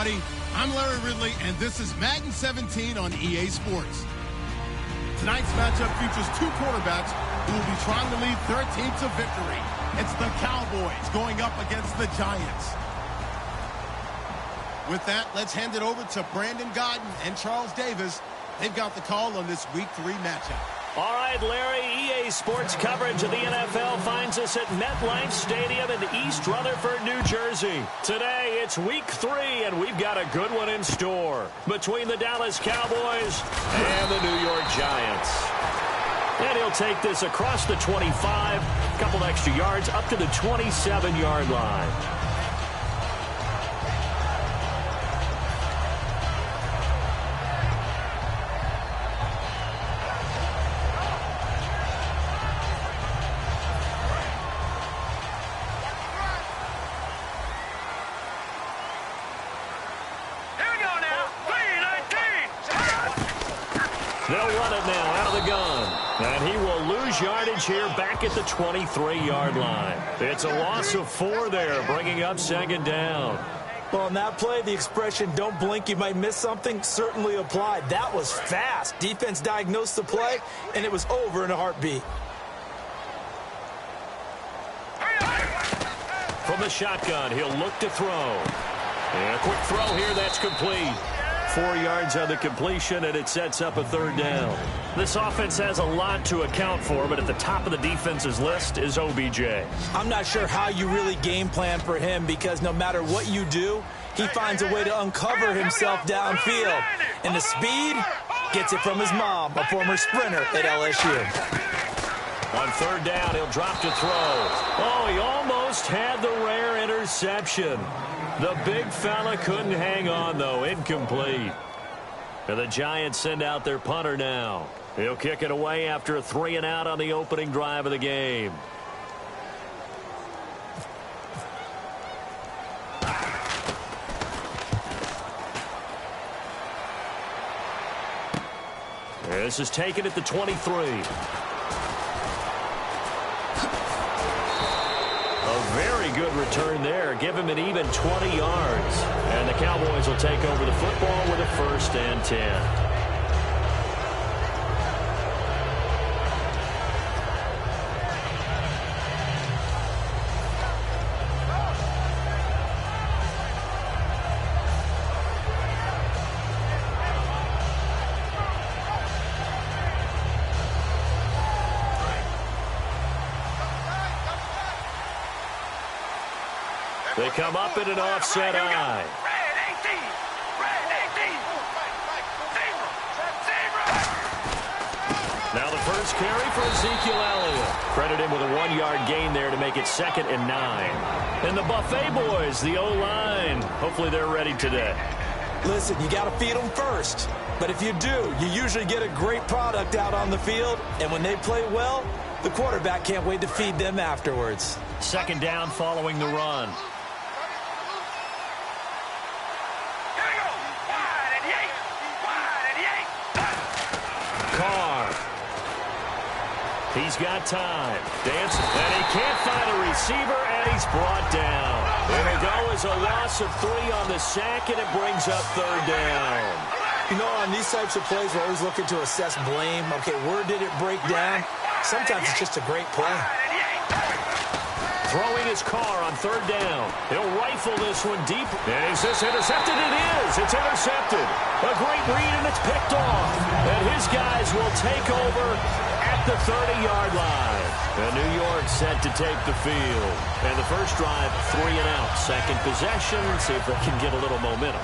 everybody. I'm Larry Ridley, and this is Madden 17 on EA Sports. Tonight's matchup features two quarterbacks who will be trying to lead their team to victory. It's the Cowboys going up against the Giants. With that, let's hand it over to Brandon Godden and Charles Davis. They've got the call on this Week 3 matchup. All right, Larry, EA Sports coverage of the NFL finds us at MetLife Stadium in East Rutherford, New Jersey. Today, it's Week 3, and we've got a good one in store between the Dallas Cowboys and the New York Giants. And he'll take this across the 25, a couple extra yards up to the 27-yard line. They'll run it now out of the gun. And he will lose yardage here back at the 23-yard line. It's a loss of 4 there, bringing up second down. Well, on that play, the expression, don't blink, you might miss something, certainly applied. That was fast. Defense diagnosed the play, and it was over in a heartbeat. From the shotgun, he'll look to throw. And a quick throw here, that's complete. 4 yards on the completion, and it sets up a third down. This offense has a lot to account for, but at the top of the defense's list is OBJ. I'm not sure how you really game plan for him, because no matter what you do, he finds a way to uncover himself downfield. And the speed gets it from his mom, a former sprinter at LSU. On third down, he'll drop to throw. Oh, he almost had the rare interception. The big fella couldn't hang on, though. Incomplete. And the Giants send out their punter now. He'll kick it away after a 3-and-out on the opening drive of the game. This is taken at the 23. Very good return there. Give him an even 20 yards. And the Cowboys will take over the football with a 1st and 10. They come up in an offset eye. Now the first carry for Ezekiel Elliott. Credit him with a 1-yard gain there to make it 2nd and 9. And the Buffet boys, the O-line, hopefully they're ready today. Listen, you got to feed them first. But if you do, you usually get a great product out on the field. And when they play well, the quarterback can't wait to feed them afterwards. 2nd down following the run. He's got time. Dancing. And he can't find a receiver, and he's brought down. It'll go as a loss of 3 on the sack, and it brings up 3rd down. You know, on these types of plays, we're always looking to assess blame. Okay, where did it break down? Sometimes it's just a great play. Throwing his car on 3rd down. He'll rifle this one deep. And is this intercepted? It is. It's intercepted. A great read, and it's picked off. And his guys will take over at the 30-yard line. And New York set to take the field. And the first drive, 3-and-out. Second possession. See if they can get a little momentum.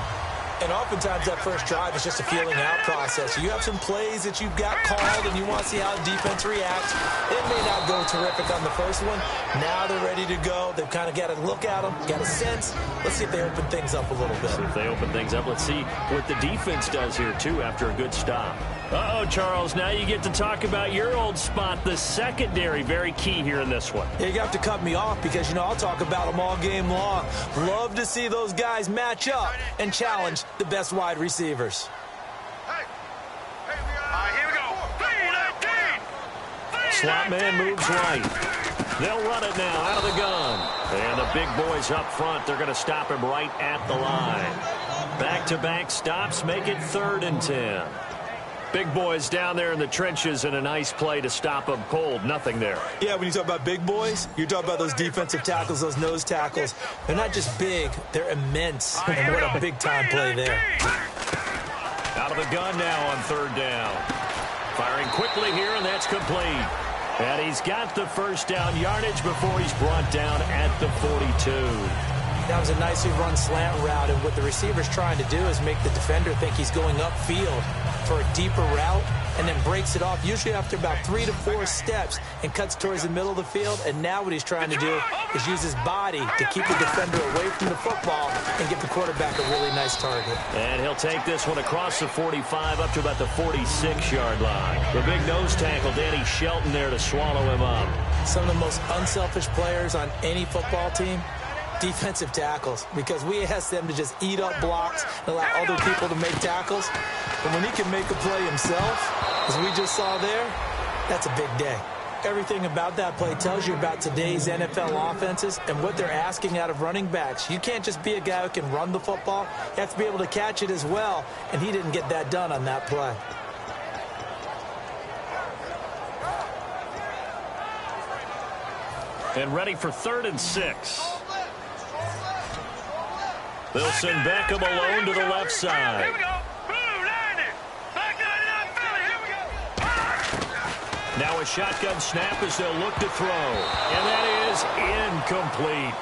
And oftentimes that first drive is just a feeling-out process. You have some plays that you've got called, and you want to see how the defense reacts. It may not go terrific on the first one. Now they're ready to go. They've kind of got to look at them, got a sense. Let's see if they open things up a little bit. See if they open things up. Let's see what the defense does here, too, after a good stop. Uh-oh, Charles, now you get to talk about your old spot, the secondary. Very key here in this one. Yeah, you have to cut me off because, you know, I'll talk about them all game long. Love to see those guys match up and challenge the best wide receivers. Here we go. Slot man moves right. They'll run it now out of the gun. And the big boys up front, they're going to stop him right at the line. Back-to-back stops make it 3rd and 10. Big boys down there in the trenches, and a nice play to stop them cold. Nothing there. Yeah, when you talk about big boys, you're talking about those defensive tackles, those nose tackles. They're not just big, they're immense. And what a big-time play there. Out of the gun now on 3rd down. Firing quickly here, and that's complete. And he's got the first down yardage before he's brought down at the 42. That was a nicely run slant route, and what the receiver's trying to do is make the defender think he's going upfield for a deeper route, and then breaks it off, usually after about 3 to 4 steps, and cuts towards the middle of the field. And now what he's trying to do is use his body to keep the defender away from the football and give the quarterback a really nice target. And he'll take this one across the 45 up to about the 46-yard line. The big nose tackle, Danny Shelton, there to swallow him up. Some of the most unselfish players on any football team, defensive tackles, because we ask them to just eat up blocks and allow other people to make tackles. But when he can make a play himself, as we just saw there, that's a big day. Everything about that play tells you about today's NFL offenses and what they're asking out of running backs. You can't just be a guy who can run the football. You have to be able to catch it as well, and he didn't get that done on that play. And ready for 3rd and 6. They'll send Beckham alone to the left side. Now a shotgun snap as they'll look to throw. And that is incomplete.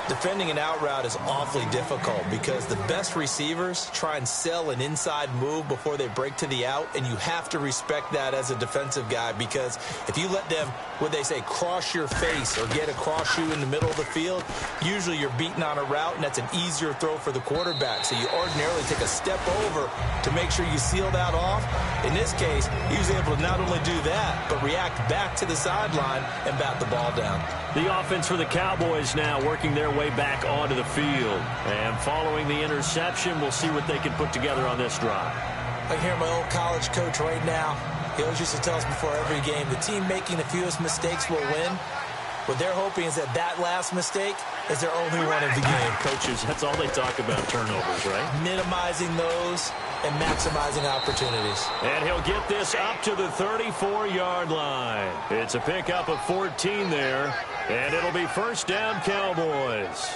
Defending an out route is awfully difficult because the best receivers try and sell an inside move before they break to the out, and you have to respect that as a defensive guy, because if you let them, what they say, cross your face or get across you in the middle of the field, usually you're beaten on a route, and that's an easier throw for the quarterback. So you ordinarily take a step over to make sure you seal that off. In this case, he was able to not only do that, but react back to the sideline and bat the ball down. The offense for the Cowboys now working their way back onto the field. And following the interception, we'll see what they can put together on this drive. I hear my old college coach right now. He always used to tell us before every game, the team making the fewest mistakes will win. What they're hoping is that that last mistake is their only one of the game. Coaches, that's all they talk about, turnovers, right? Minimizing those and maximizing opportunities. And he'll get this up to the 34-yard line. It's a pickup of 14 there, and it'll be 1st down Cowboys.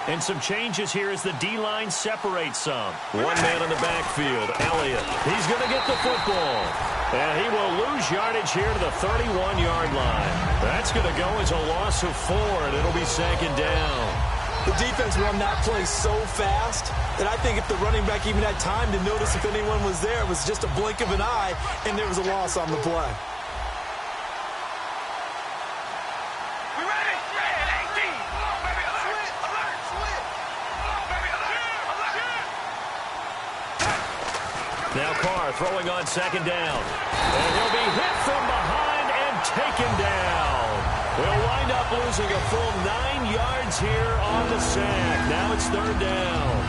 And some changes here as the D-line separates some. One man in the backfield, Elliott. He's going to get the football. And he will lose yardage here to the 31-yard line. That's going to go as a loss of 4, and it'll be 2nd down. The defense run that play so fast that I think if the running back even had time to notice if anyone was there, it was just a blink of an eye, and there was a loss on the play. Now Carr throwing on 2nd down. And he'll be hit from behind and taken down. We'll wind up losing a full 9 yards here on the sack. Now it's 3rd down.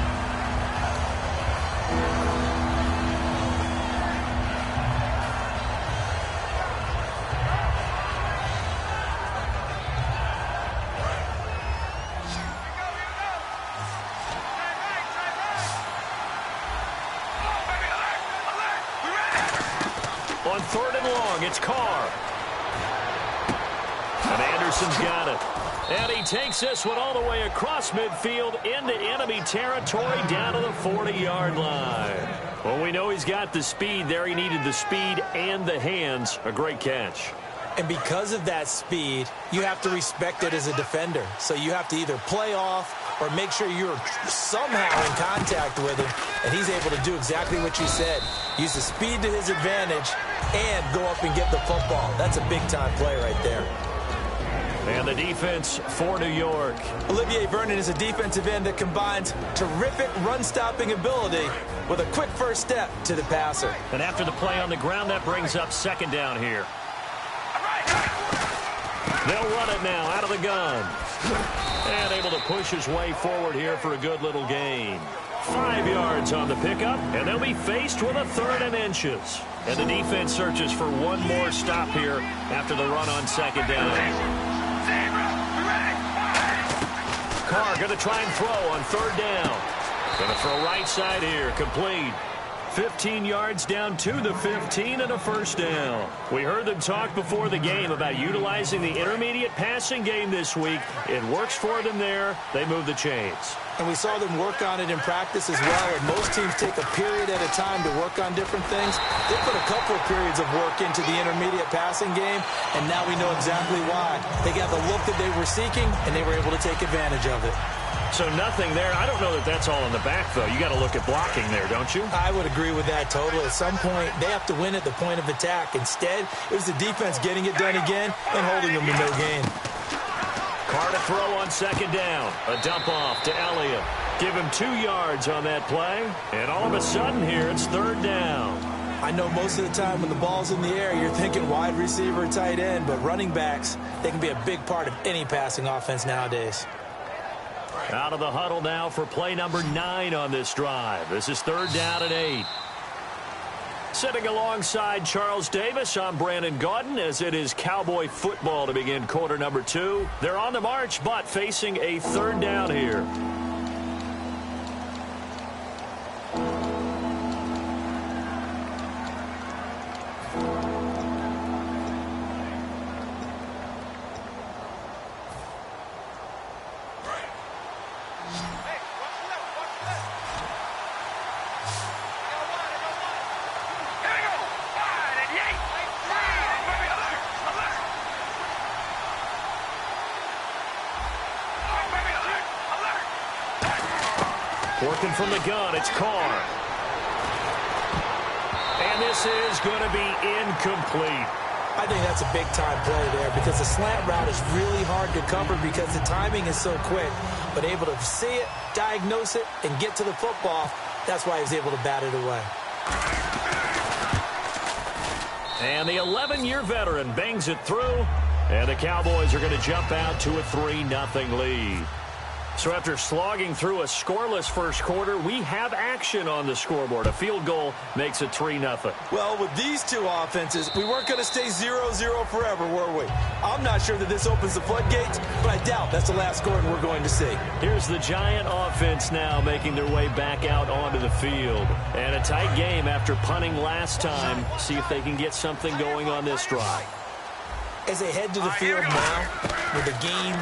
On 3rd and long, it's Carr. And Anderson's got it. And he takes this one all the way across midfield into enemy territory down to the 40-yard line. Well, we know he's got the speed there. He needed the speed and the hands. A great catch. And because of that speed, you have to respect it as a defender. So you have to either play off or make sure you're somehow in contact with him. And he's able to do exactly what you said. Use the speed to his advantage and go up and get the football. That's a big-time play right there. And the defense for New York. Olivier Vernon is a defensive end that combines terrific run-stopping ability with a quick first step to the passer. And after the play on the ground, that brings up 2nd down here. They'll run it now out of the gun. And able to push his way forward here for a good little gain. 5 yards on the pickup, and they'll be faced with a 3rd and inches. And the defense searches for one more stop here after the run on 2nd down. Carr going to try and throw on third down. Going to throw right side here. Complete. 15 yards down to the 15 and a first down. We heard them talk before the game about utilizing the intermediate passing game this week. It works for them there. They move the chains. And we saw them work on it in practice as well. And most teams take a period at a time to work on different things. They put a couple of periods of work into the intermediate passing game, and now we know exactly why. They got the look that they were seeking, and they were able to take advantage of it. So nothing there. I don't know that that's all in the back, though. You got to look at blocking there, don't you? I would agree with that totally. At some point, they have to win at the point of attack. Instead, it was the defense getting it done again and holding them to no gain. Carr to throw on second down. A dump off to Elliott. Give him 2 yards on that play. And all of a sudden here, it's third down. I know most of the time when the ball's in the air, you're thinking wide receiver, tight end, but running backs, they can be a big part of any passing offense nowadays. Out of the huddle now for play number 9 on this drive. This is third down and 8. Sitting alongside Charles Davis, I'm Brandon Gaudin, as it is Cowboy football to begin quarter number 2. They're on the march, but facing a third down here. Working from the gun, it's Carr. And this is going to be incomplete. I think that's a big-time play there because the slant route is really hard to cover because the timing is so quick. But able to see it, diagnose it, and get to the football, that's why he was able to bat it away. And the 11-year veteran bangs it through, and the Cowboys are going to jump out to a 3-0 lead. So after slogging through a scoreless first quarter, we have action on the scoreboard. A field goal makes it 3-0. Well, with these two offenses, we weren't going to stay 0-0 forever, were we? I'm not sure that this opens the floodgates, but I doubt that's the last scoring we're going to see. Here's the Giant offense now making their way back out onto the field. And a tight game after punting last time. See if they can get something going on this drive. As they head to the field now, with the game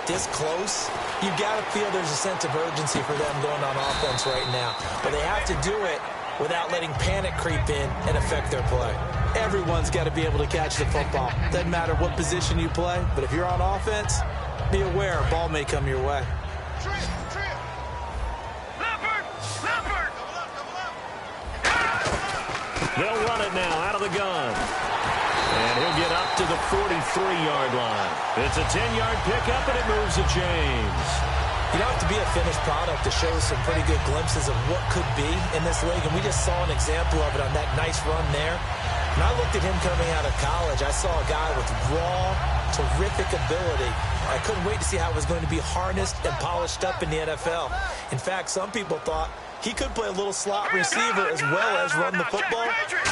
this close, you got to feel there's a sense of urgency for them going on offense right now. But they have to do it without letting panic creep in and affect their play. Everyone's got to be able to catch the football. Doesn't matter what position you play, but if you're on offense, be aware a ball may come your way. They'll run it now out of the gun. And he'll get up to the 43-yard line. It's a 10-yard pickup, and it moves the chains. You don't have to be a finished product to show some pretty good glimpses of what could be in this league, and we just saw an example of it on that nice run there. When I looked at him coming out of college, I saw a guy with raw, terrific ability. I couldn't wait to see how it was going to be harnessed and polished up in the NFL. In fact, some people thought he could play a little slot receiver as well as run the football.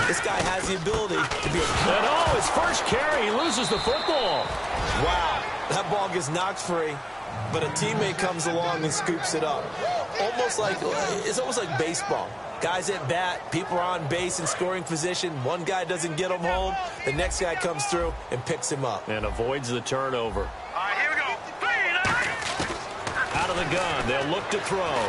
This guy has the ability to be a... And oh, his first carry, he loses the football. Wow, that ball gets knocked free, but a teammate comes along and scoops it up. It's almost like baseball. Guys at bat, people are on base in scoring position. One guy doesn't get him home. The next guy comes through and picks him up. And avoids the turnover. All right, here we go. Out of the gun, they'll look to throw.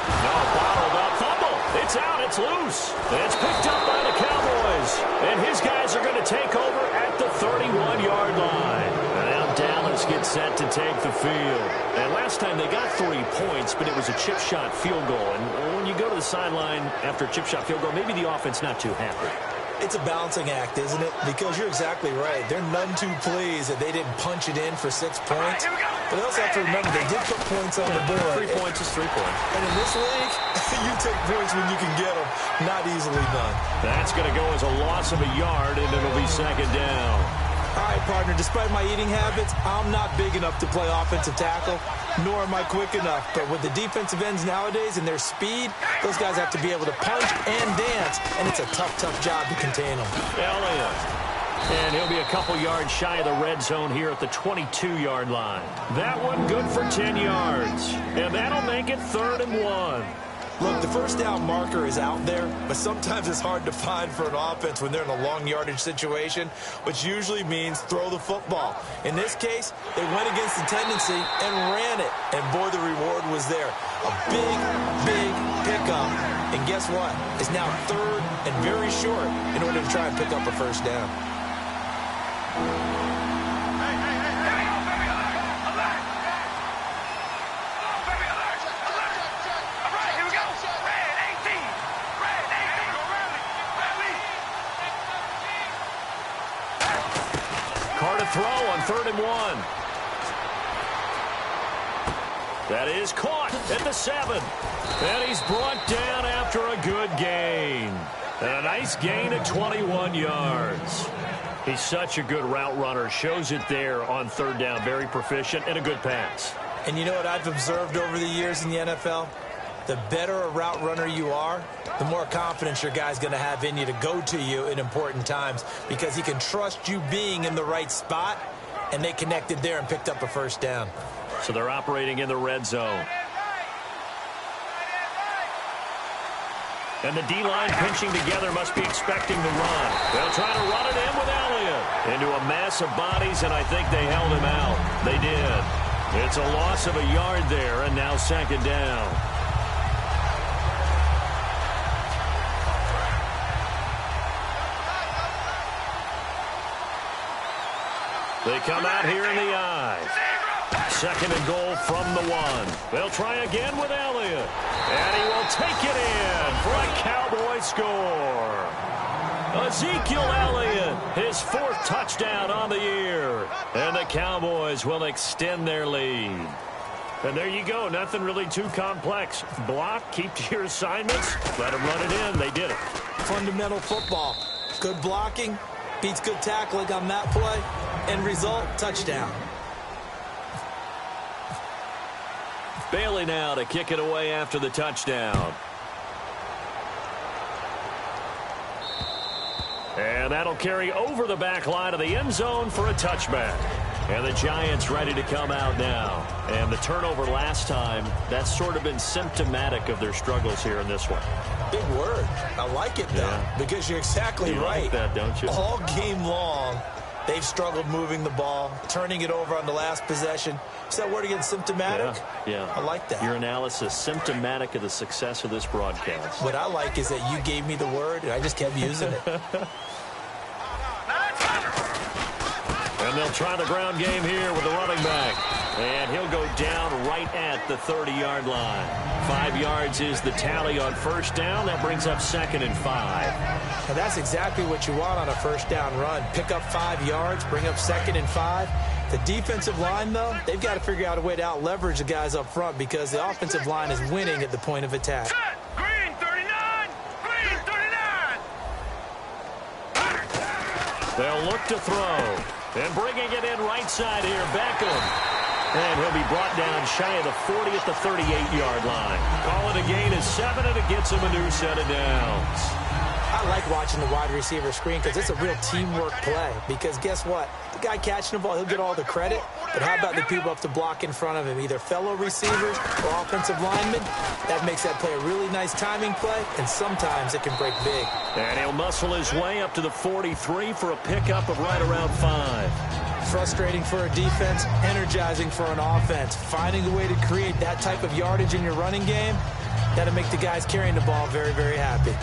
No, bottled up, fumble. It's out, it's loose. It's picked up by the Cowboys. And his guys are going to take over at the 31-yard line. And now Dallas gets set to take the field. And last time they got 3 points, but it was a chip shot field goal. And when you go to the sideline after a chip shot field goal, maybe the offense not too happy. It's a balancing act, isn't it? Because you're exactly right. They're none too pleased that they didn't punch it in for 6 points. But they also have to remember they did put points on the board. 3 points is 3 points. And in this league, you take points when you can get them. Not easily done. That's going to go as a loss of a yard, and it'll be second down. All right, partner, despite my eating habits, I'm not big enough to play offensive tackle, nor am I quick enough. But with the defensive ends nowadays and their speed, those guys have to be able to punch and dance, and it's a tough, tough job to contain them. Elliott And he'll be a couple yards shy of the red zone here at the 22-yard line. That one good for 10 yards. And that'll make it 3rd and 1. Look, the first down marker is out there, but sometimes it's hard to find for an offense when they're in a long yardage situation, which usually means throw the football. In this case, they went against the tendency and ran it. And, boy, the reward was there. A big, big pickup. And guess what? It's now 3rd and very short in order to try and pick up a first down. Throw on 3rd and 1. That is caught at the 7. And he's brought down after a good gain. And a nice gain of 21 yards. He's such a good route runner. Shows it there on 3rd down. Very proficient and a good pass. And you know what I've observed over the years in the NFL? The better a route runner you are, the more confidence your guy's going to have in you to go to you in important times because he can trust you being in the right spot, and they connected there and picked up a first down. So they're operating in the red zone. And the D-line pinching together must be expecting the run. They'll try to run it in with Elliott into a mass of bodies, and I think they held him out. They did. It's a loss of a yard there, and now 2nd down. They come out here in the I. 2nd and goal from the 1. They'll try again with Elliott. And he will take it in for a Cowboy score. Ezekiel Elliott, his 4th touchdown on the year. And the Cowboys will extend their lead. And there you go. Nothing really too complex. Block, keep to your assignments, let them run it in. They did it. Fundamental football. Good blocking beats good tackling on that play. End result, touchdown. Bailey now to kick it away after the touchdown. And that'll carry over the back line of the end zone for a touchback. And the Giants ready to come out now. And the turnover last time, that's sort of been symptomatic of their struggles here in this one. Big word. I like it, though, because you're exactly right. Like that, don't you? All game long, they've struggled moving the ball, turning it over on the last possession. Is that word again, symptomatic? Yeah. I like that. Your analysis, symptomatic of the success of this broadcast. What I like is that you gave me the word, and I just kept using it. And they'll try the ground game here with the running back. And he'll go down right at the 30-yard line. 5 yards is the tally on first down. That brings up 2nd and 5. And that's exactly what you want on a first down run. Pick up 5 yards, bring up 2nd and 5. The defensive line, though, they've got to figure out a way to out-leverage the guys up front because the offensive line is winning at the point of attack. Set! Green 39! Green 39! They'll look to throw. And bringing it in right side here, Beckham. And he'll be brought down shy of the 40 at the 38-yard line. Call it a gain of 7, and it gets him a new set of downs. I like watching the wide receiver screen because it's a real teamwork play. Because guess what? The guy catching the ball, he'll get all the credit. But how about the people up to block in front of him, either fellow receivers or offensive linemen? That makes that play a really nice timing play, and sometimes it can break big. And he'll muscle his way up to the 43 for a pickup of right around 5. Frustrating for a defense, energizing for an offense. Finding a way to create that type of yardage in your running game, that'll make the guys carrying the ball very, very happy.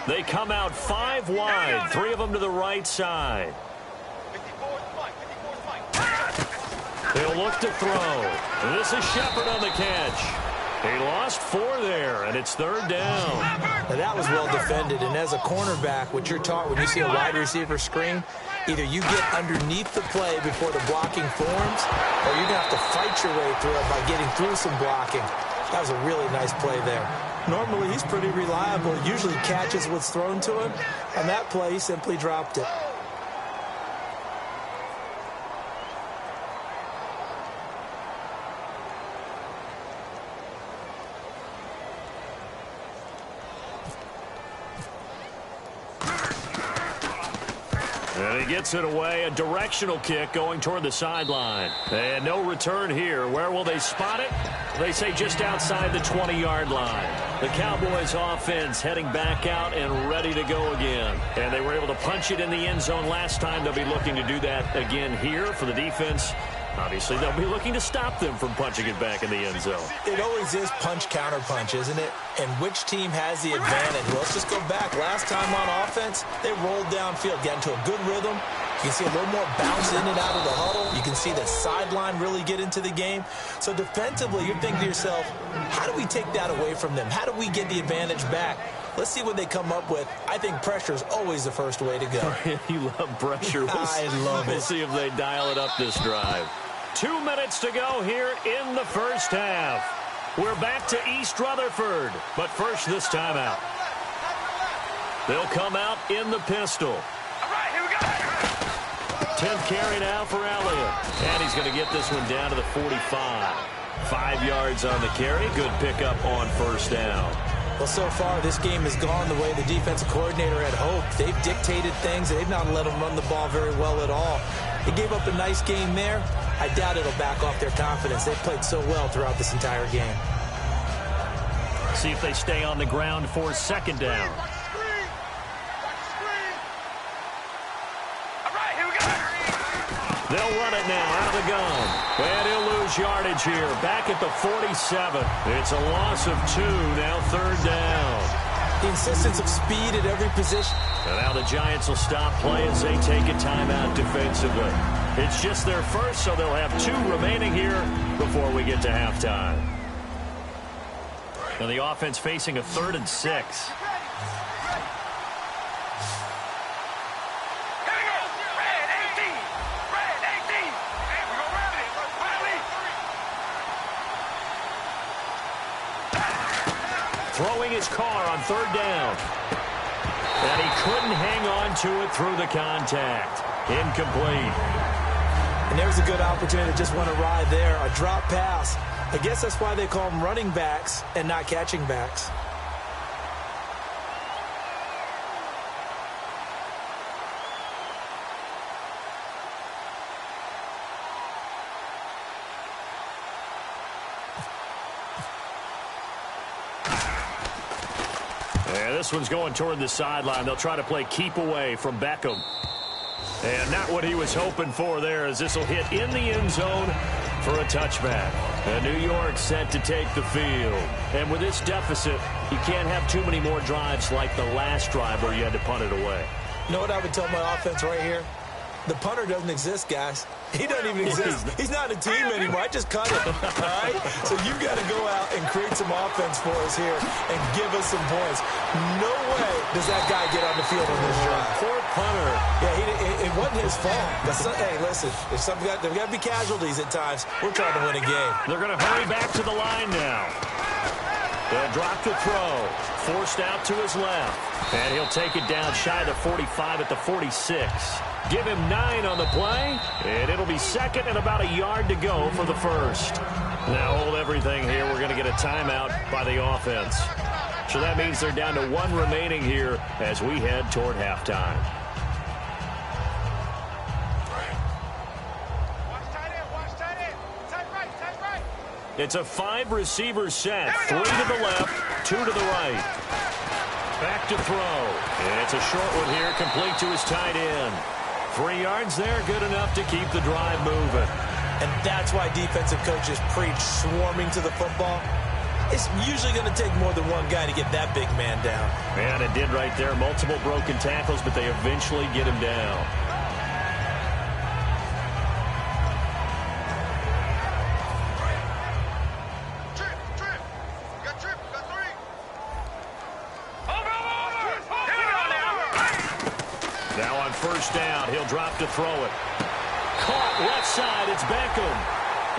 They come out 5 wide, 3 of them to the right side. They'll look to throw. This is Shepard on the catch. He lost 4 there, and it's 3rd down. Now that was well defended, and as a cornerback, what you're taught when you see a wide receiver screen, either you get underneath the play before the blocking forms, or you're going to have to fight your way through it by getting through some blocking. That was a really nice play there. Normally, he's pretty reliable. Usually catches what's thrown to him. On that play, he simply dropped it. And he gets it away. A directional kick going toward the sideline. And no return here. Where will they spot it? They say just outside the 20-yard line. The Cowboys offense heading back out and ready to go again. And they were able to punch it in the end zone last time. They'll be looking to do that again here for the defense. Obviously, they'll be looking to stop them from punching it back in the end zone. It always is punch-counter-punch, isn't it? And which team has the advantage? Well, let's just go back. Last time on offense, they rolled downfield, got into a good rhythm. You can see a little more bounce in and out of the huddle. You can see the sideline really get into the game. So defensively, you're thinking to yourself, how do we take that away from them? How do we get the advantage back? Let's see what they come up with. I think pressure is always the first way to go. You love pressure. I love it. We'll see if they dial it up this drive. 2 minutes to go here in the first half. We're back to East Rutherford, but first this time out. They'll come out in the pistol. All right, here we go. 10th carry now for Elliott. And he's going to get this one down to the 45. 5 yards on the carry. Good pickup on first down. Well, so far, this game has gone the way the defensive coordinator had hoped. They've dictated things. They've not let them run the ball very well at all. They gave up a nice game there. I doubt it'll back off their confidence. They've played so well throughout this entire game. See if they stay on the ground for second down. They'll run it now out of the gun. And he'll lose yardage here. Back at the 47. It's a loss of 2. Now third down. The insistence of speed at every position. And now the Giants will stop play as they take a timeout defensively. It's just their first, so they'll have 2 remaining here before we get to halftime. And the offense facing a 3rd and 6. Throwing his car on third down. And he couldn't hang on to it through the contact. Incomplete. And there's a good opportunity to just want to ride there. A drop pass. I guess that's why they call them running backs and not catching backs. This one's going toward the sideline. They'll try to play keep away from Beckham. And not what he was hoping for there, as this will hit in the end zone for a touchback. And New York set to take the field. And with this deficit, you can't have too many more drives like the last drive where you had to punt it away. You know what I would tell my offense right here? The punter doesn't exist, guys. He doesn't even exist. He's not a team anymore. I just cut him, all right? So you've got to go out and create some offense for us here and give us some points. No way does that guy get on the field on this drive. Poor punter. Yeah, it wasn't his fault. But hey, listen, there's got to be casualties at times. We're trying to win a game. They're going to hurry back to the line now. They'll drop to throw. Forced out to his left. And he'll take it down shy of the 45 at the 46. Give him 9 on the play, and it'll be second and about a yard to go for the first. Now hold everything here. We're going to get a timeout by the offense. So that means they're down to 1 remaining here as we head toward halftime. It's a 5-receiver set. 3 to the left, 2 to the right. Back to throw. And it's a short one here, complete to his tight end. 3 yards there, good enough to keep the drive moving. And that's why defensive coaches preach swarming to the football. It's usually going to take more than one guy to get that big man down. And it did right there. Multiple broken tackles, but they eventually get him down. First down, he'll drop to throw it. Caught left side, it's Beckham.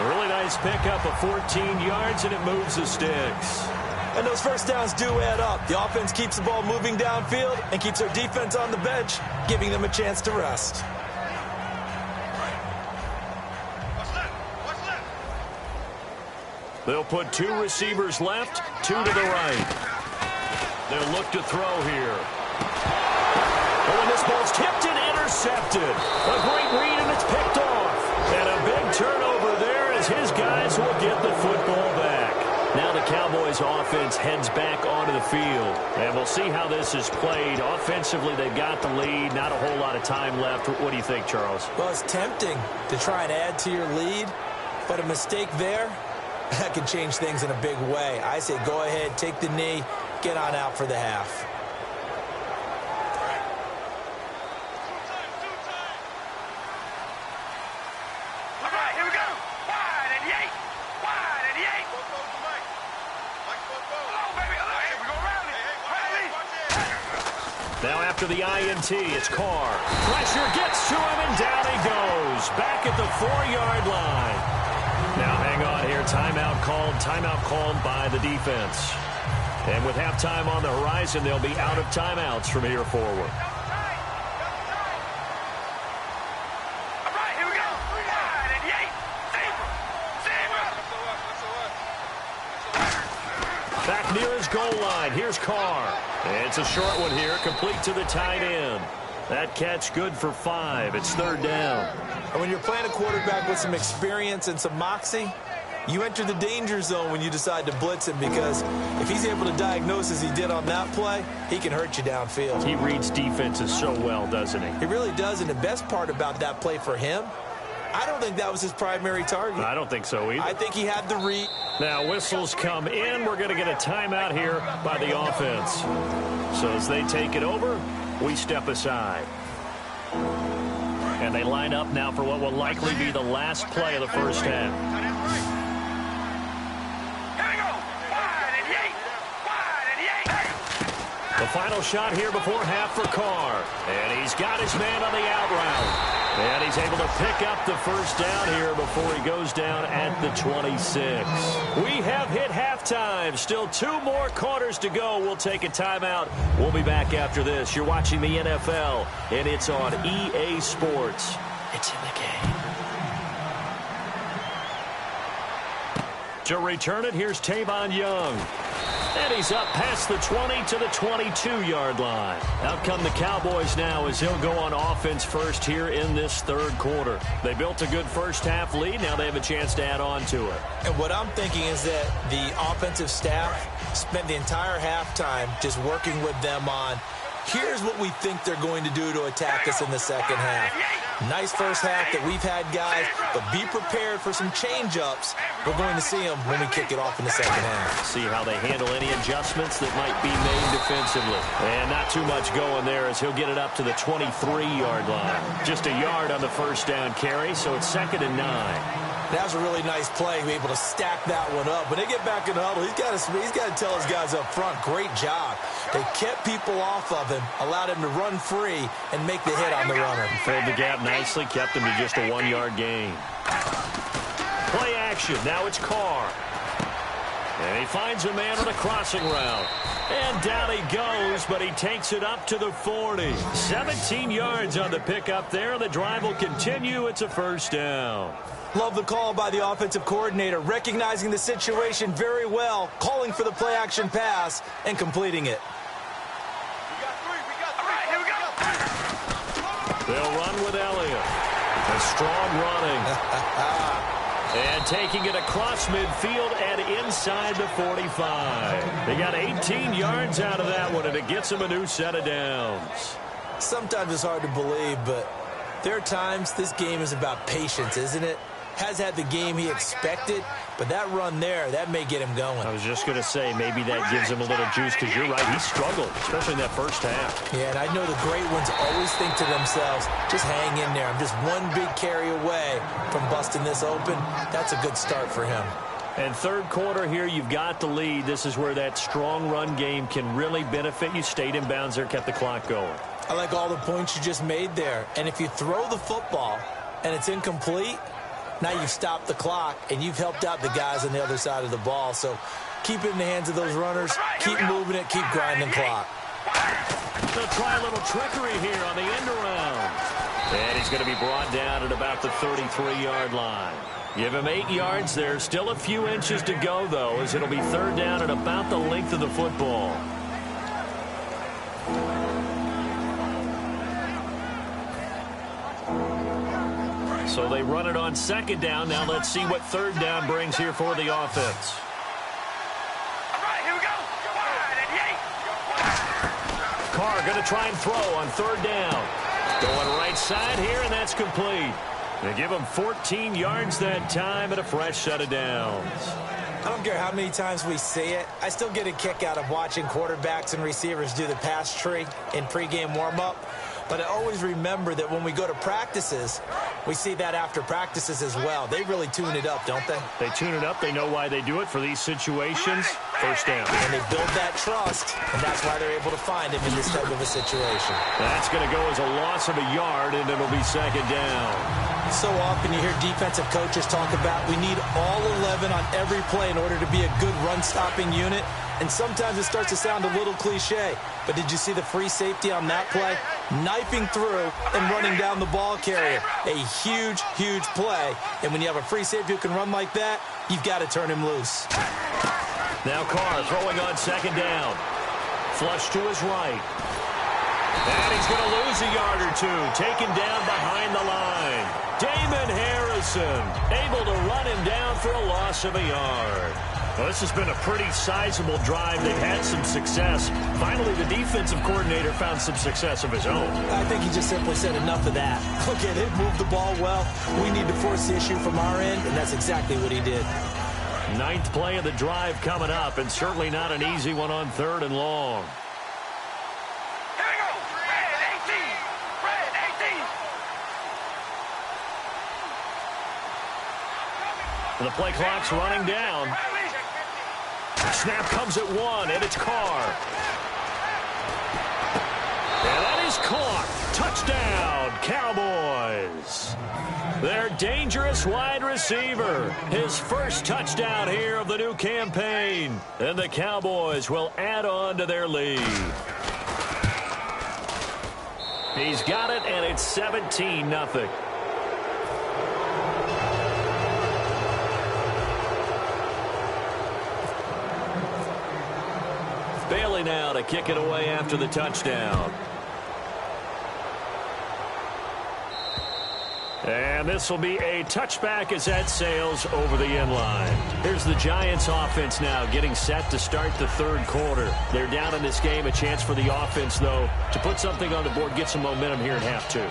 A really nice pickup of 14 yards, and it moves the sticks. And those first downs do add up. The offense keeps the ball moving downfield and keeps their defense on the bench, giving them a chance to rest. They'll put 2 receivers left, 2 to the right. They'll look to throw here. Oh, and this ball's tipped and intercepted. A great read, and it's picked off. And a big turnover there as his guys will get the football back. Now the Cowboys offense heads back onto the field. And we'll see how this is played. Offensively, they've got the lead. Not a whole lot of time left. What do you think, Charles? Well, it's tempting to try and add to your lead, but a mistake there, that could change things in a big way. I say go ahead, take the knee, get on out for the half. Now after the INT, it's Carr. Pressure gets to him, and down he goes. Back at the 4-yard line. Now hang on here. Timeout called by the defense. And with halftime on the horizon, they'll be out of timeouts from here forward. Back near his goal line. Here's Carr. It's a short one here, complete to the tight end. That catch good for 5. It's 3rd down. And when you're playing a quarterback with some experience and some moxie, you enter the danger zone when you decide to blitz him, because if he's able to diagnose as he did on that play, he can hurt you downfield. He reads defenses so well, doesn't he? He really does, and the best part about that play for him, I don't think that was his primary target. I don't think so either. I think he had the read. Now whistles come in. We're going to get a timeout here by the offense. So as they take it over, we step aside. And they line up now for what will likely be the last play of the first half. The final shot here before half for Carr. And he's got his man on the out route. And he's able to pick up the first down here before he goes down at the 26. We have hit halftime. Still 2 more quarters to go. We'll take a timeout. We'll be back after this. You're watching the NFL, and it's on EA Sports. It's in the game. To return it, here's Tavon Young. And he's up past the 20 to the 22-yard line. Out come the Cowboys now as he'll go on offense first here in this 3rd quarter. They built a good first half lead. Now they have a chance to add on to it. And what I'm thinking is that the offensive staff spent the entire halftime just working with them on, here's what we think they're going to do to attack us in the second half. Nice first half that we've had, guys, but be prepared for some change-ups. We're going to see them when we kick it off in the second half. See how they handle any adjustments that might be made defensively. And not too much going there as he'll get it up to the 23-yard line. Just a yard on the first down carry, so it's 2nd and 9. That was a really nice play, be able to stack that one up. When they get back in the huddle, he's got to tell his guys up front, great job. They kept people off of him, allowed him to run free, and make the hit on the runner. Filled the gap nicely, kept him to just a 1-yard gain. Play action. Now it's Carr. And he finds a man on a crossing route. And down he goes, but he takes it up to the 40. 17 yards on the pickup there. The drive will continue. It's a first down. Love the call by the offensive coordinator, recognizing the situation very well, calling for the play-action pass, and completing it. They'll run with Elliott. A strong running. And taking it across midfield and inside the 45. They got 18 yards out of that one, and it gets them a new set of downs. Sometimes it's hard to believe, but there are times this game is about patience, isn't it? Has had the game he expected, but that run there, that may get him going. I was just going to say, maybe that gives him a little juice, because you're right, he struggled, especially in that first half. Yeah, and I know the great ones always think to themselves, just hang in there. I'm just one big carry away from busting this open. That's a good start for him. And 3rd quarter here, you've got the lead. This is where that strong run game can really benefit you. Stayed in bounds there, kept the clock going. I like all the points you just made there. And if you throw the football and it's incomplete, now you've stopped the clock, and you've helped out the guys on the other side of the ball. So keep it in the hands of those runners. Keep moving it. Keep grinding clock. They'll try a little trickery here on the end around. And he's going to be brought down at about the 33-yard line. Give him 8 yards there. Still a few inches to go, though, as it'll be 3rd down at about the length of the football. So they run it on second down. Now let's see what third down brings here for the offense. All right, here we go. Wide and yay. Carr going to try and throw on third down. Going right side here, and that's complete. They give him 14 yards that time and a fresh set of downs. I don't care how many times we see it. I still get a kick out of watching quarterbacks and receivers do the pass tree in pregame warm-up. But I always remember that when we go to practices, we see that after practices as well. They really tune it up, don't they? They tune it up. They know why they do it for these situations. First down. And they build that trust, and that's why they're able to find him in this type of a situation. That's going to go as a loss of a yard, and it'll be second down. So often you hear defensive coaches talk about we need all 11 on every play in order to be a good run-stopping unit. And sometimes it starts to sound a little cliche. But did you see the free safety on that play? Knifing through and running down the ball carrier. A huge, huge play. And when you have a free safety who can run like that, you've got to turn him loose. Now Carr throwing on second down. Flush to his right. And he's going to lose a yard or two. Taken down behind the line. Damon Harrison able to run him down for a loss of a yard. Well, this has been a pretty sizable drive. They've had some success. Finally, the defensive coordinator found some success of his own. I think he just simply said enough of that. Look at it, move the ball well. We need to force the issue from our end, and that's exactly what he did. Ninth play of the drive coming up, and certainly not an easy one on third and long. Here we go. Red 18. Red 18. The play clock's running down. Snap comes at one, and it's Carr. And that is caught. Touchdown, Cowboys. Their dangerous wide receiver. His first touchdown here of the new campaign. And the Cowboys will add on to their lead. He's got it, and it's 17-0. Bailey now to kick it away after the touchdown. And this will be a touchback as that sails over the end line. Here's the Giants offense now getting set to start the third quarter. They're down in this game. A chance for the offense, though, to put something on the board, get some momentum here in half two.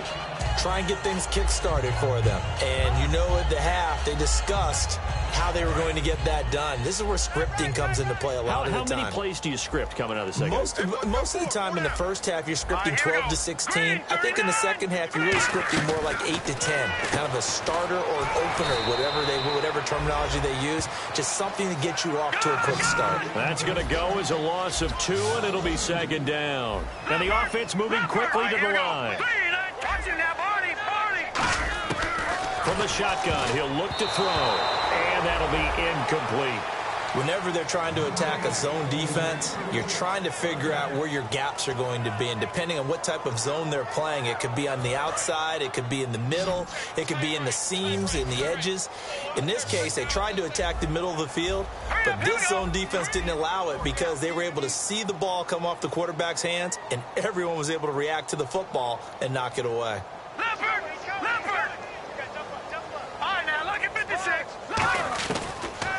Try and get things kick-started for them. And you know at the half, they discussed how they were going to get that done. This is where scripting comes into play a lot of the time. How many plays do you script coming out of the second? Most of the time in the first half, you're scripting 12 to 16. I think in the second half, you're really scripting more like 8 to 10. Kind of a starter or an opener, whatever terminology they use. Just something to get you off to a quick start. That's going to go as a loss of 2, and it'll be second down. And the offense moving quickly to the line. From the shotgun, he'll look to throw, and that'll be incomplete. Whenever they're trying to attack a zone defense, you're trying to figure out where your gaps are going to be. And depending on what type of zone they're playing, it could be on the outside, it could be in the middle, it could be in the seams, in the edges. In this case, they tried to attack the middle of the field, but this zone defense didn't allow it because they were able to see the ball come off the quarterback's hands, and everyone was able to react to the football and knock it away.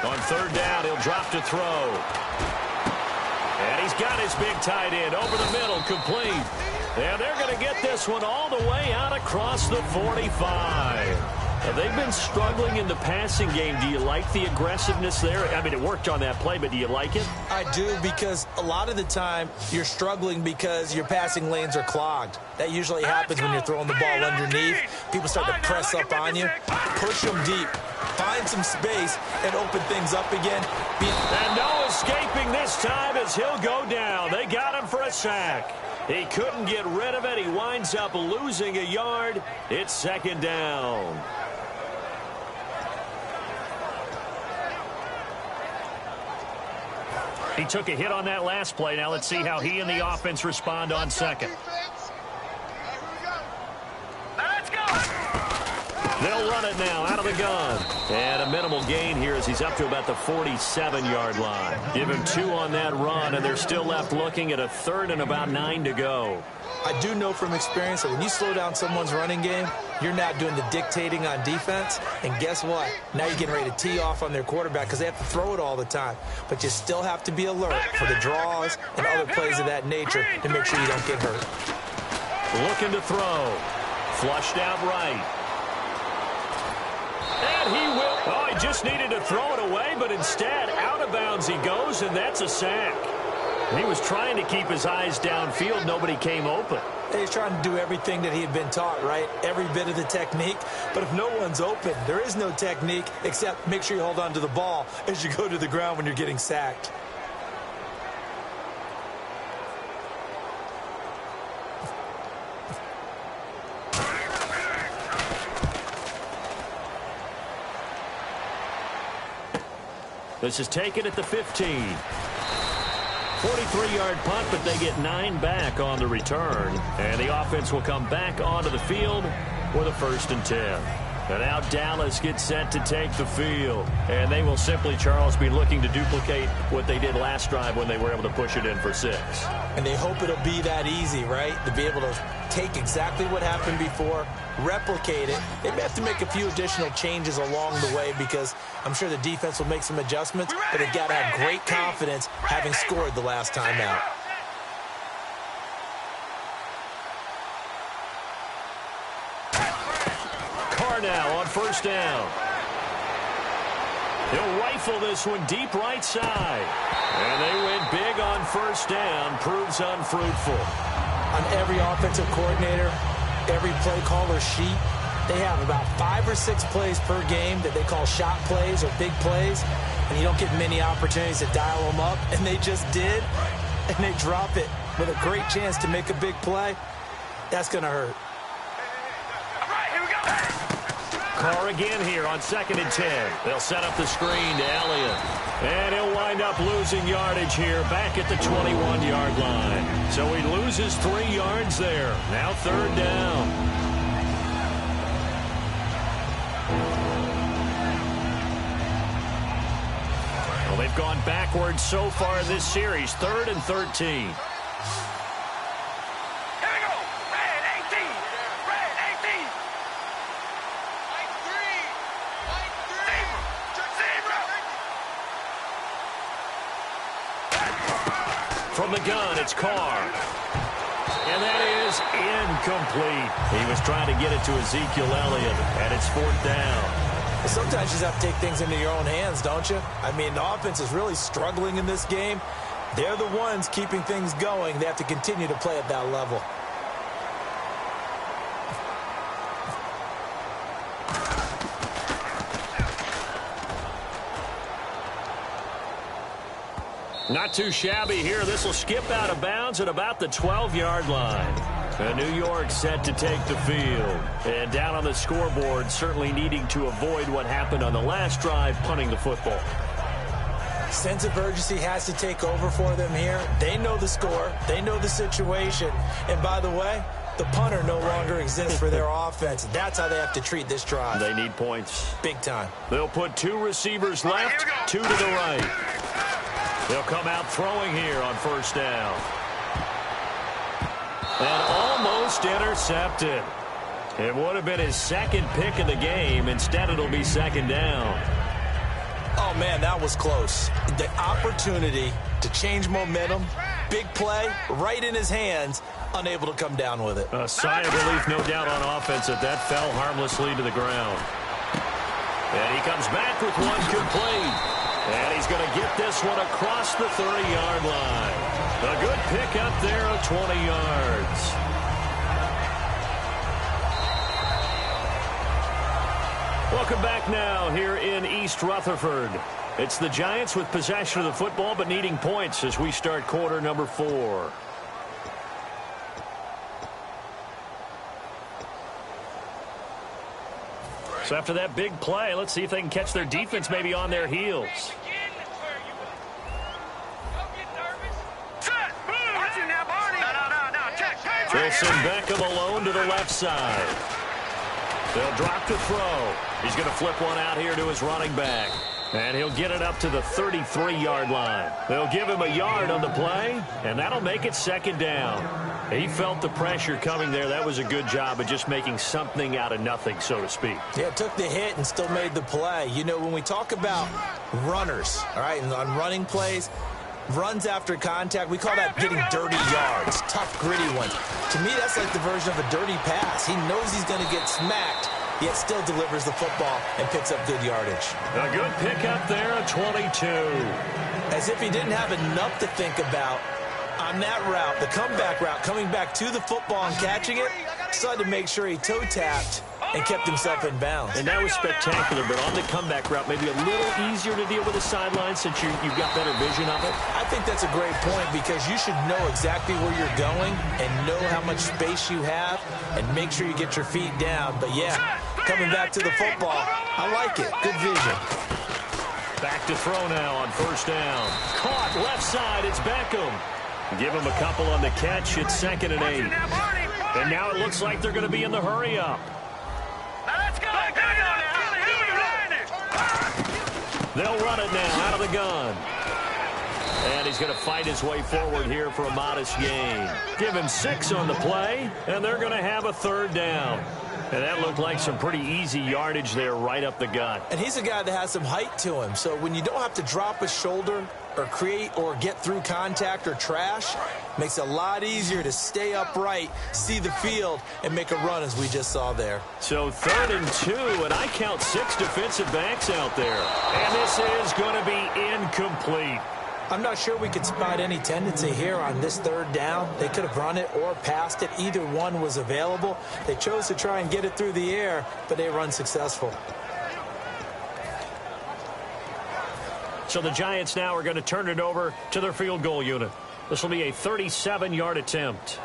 On third down, he'll drop to throw. And he's got his big tight end over the middle, complete. And they're going to get this one all the way out across the 45. They've been struggling in the passing game. Do you like the aggressiveness there? I mean, it worked on that play, but do you like it? I do, because a lot of the time you're struggling because your passing lanes are clogged. That usually happens when you're throwing the ball underneath. People start to press up on you. Push them deep. Find some space and open things up again. And no escaping this time as he'll go down. They got him for a sack. He couldn't get rid of it. He winds up losing a yard. It's second down. He took a hit on that last play. Now let's see how he and the offense respond on second. They'll run it now out of the gun. And a minimal gain here as he's up to about the 47-yard line. Give him 2 on that run, and they're still left looking at a third and about 9 to go. I do know from experience that when you slow down someone's running game, you're not doing the dictating on defense. And guess what? Now you're getting ready to tee off on their quarterback because they have to throw it all the time. But you still have to be alert for the draws and other plays of that nature to make sure you don't get hurt. Looking to throw. Flushed out right. And he will. Oh, he just needed to throw it away, but instead, out of bounds he goes, and that's a sack. He was trying to keep his eyes downfield. Nobody came open. He's trying to do everything that he had been taught, right? Every bit of the technique. But if no one's open, there is no technique except make sure you hold on to the ball as you go to the ground when you're getting sacked. This is taken at the 15. 43-yard punt, but they get 9 back on the return. And the offense will come back onto the field with a 1st and 10. And now Dallas gets set to take the field. And they will simply, Charles, be looking to duplicate what they did last drive when they were able to push it in for 6. And they hope it'll be that easy, right? To be able to take exactly what happened before, replicate it. They may have to make a few additional changes along the way because I'm sure the defense will make some adjustments, but they've got to have great confidence having scored the last time out. Now on 1st down. He'll rifle this one deep right side. And they win big on 1st down. Proves unfruitful. On every offensive coordinator, every play caller sheet, they have about 5 or 6 plays per game that they call shot plays or big plays. And you don't get many opportunities to dial them up. And they just did. And they drop it with a great chance to make a big play. That's going to hurt. Carr again here on 2nd and 10. They'll set up the screen to Elliott. And he'll wind up losing yardage here back at the 21-yard line. So he loses 3 yards there. Now 3rd down. Well, they've gone backwards so far in this series. 3rd and 13. From the gun, it's Carr. And that is incomplete. He was trying to get it to Ezekiel Elliott, and it's 4th down. Well, sometimes you just have to take things into your own hands, don't you? I mean, the offense is really struggling in this game. They're the ones keeping things going. They have to continue to play at that level. Not too shabby here. This will skip out of bounds at about the 12-yard line. And New York set to take the field. And down on the scoreboard, certainly needing to avoid what happened on the last drive, punting the football. Sense of urgency has to take over for them here. They know the score. They know the situation. And by the way, the punter no longer exists for their offense. That's how they have to treat this drive. They need points. Big time. They'll put 2 receivers left, 2 to the right. They'll come out throwing here on 1st down. And almost intercepted. It would have been his 2nd pick of the game. Instead, it'll be 2nd down. Oh, man, that was close. The opportunity to change momentum, big play, right in his hands, unable to come down with it. A sigh of relief, no doubt, on offense that fell harmlessly to the ground. And he comes back with one complete. And he's going to get this one across the 30-yard line. A good pick up there of 20 yards. Welcome back now here in East Rutherford. It's the Giants with possession of the football but needing points as we start quarter number 4. So after that big play, let's see if they can catch their defense maybe on their heels. They'll send Beckham alone to the left side. They'll drop to throw. He's going to flip one out here to his running back. And he'll get it up to the 33-yard line. They'll give him a yard on the play, and that'll make it 2nd down. He felt the pressure coming there. That was a good job of just making something out of nothing, so to speak. Yeah, took the hit and still made the play. You know, when we talk about runners, all right, and on running plays, runs after contact, we call that getting dirty yards, tough, gritty ones. To me, that's like the version of a dirty pass. He knows he's going to get smacked, yet still delivers the football and picks up good yardage. A good pickup there at 22. As if he didn't have enough to think about on that route, the comeback route, coming back to the football and catching it, decided to make sure he toe-tapped and kept himself in bounds. And that was spectacular, but on the comeback route, maybe a little easier to deal with the sideline since you've got better vision of it. I think that's a great point because you should know exactly where you're going and know how much space you have and make sure you get your feet down. But, yeah, coming back to the football, I like it. Good vision. Back to throw now on first down. Caught left side. It's Beckham. Give him a couple on the catch. It's 2nd and 8. And now it looks like they're going to be in the hurry-up. They'll run it now out of the gun. And he's going to fight his way forward here for a modest gain. Give him 6 on the play, and they're going to have a 3rd down. And that looked like some pretty easy yardage there right up the gut. And he's a guy that has some height to him. So when you don't have to drop a shoulder or create or get through contact or trash, makes it a lot easier to stay upright, see the field, and make a run as we just saw there. So 3rd and 2, and I count 6 defensive backs out there. And this is going to be incomplete. I'm not sure we could spot any tendency here on this 3rd down. They could have run it or passed it. Either one was available. They chose to try and get it through the air, but they were unsuccessful. So the Giants now are going to turn it over to their field goal unit. This will be a 37-yard attempt.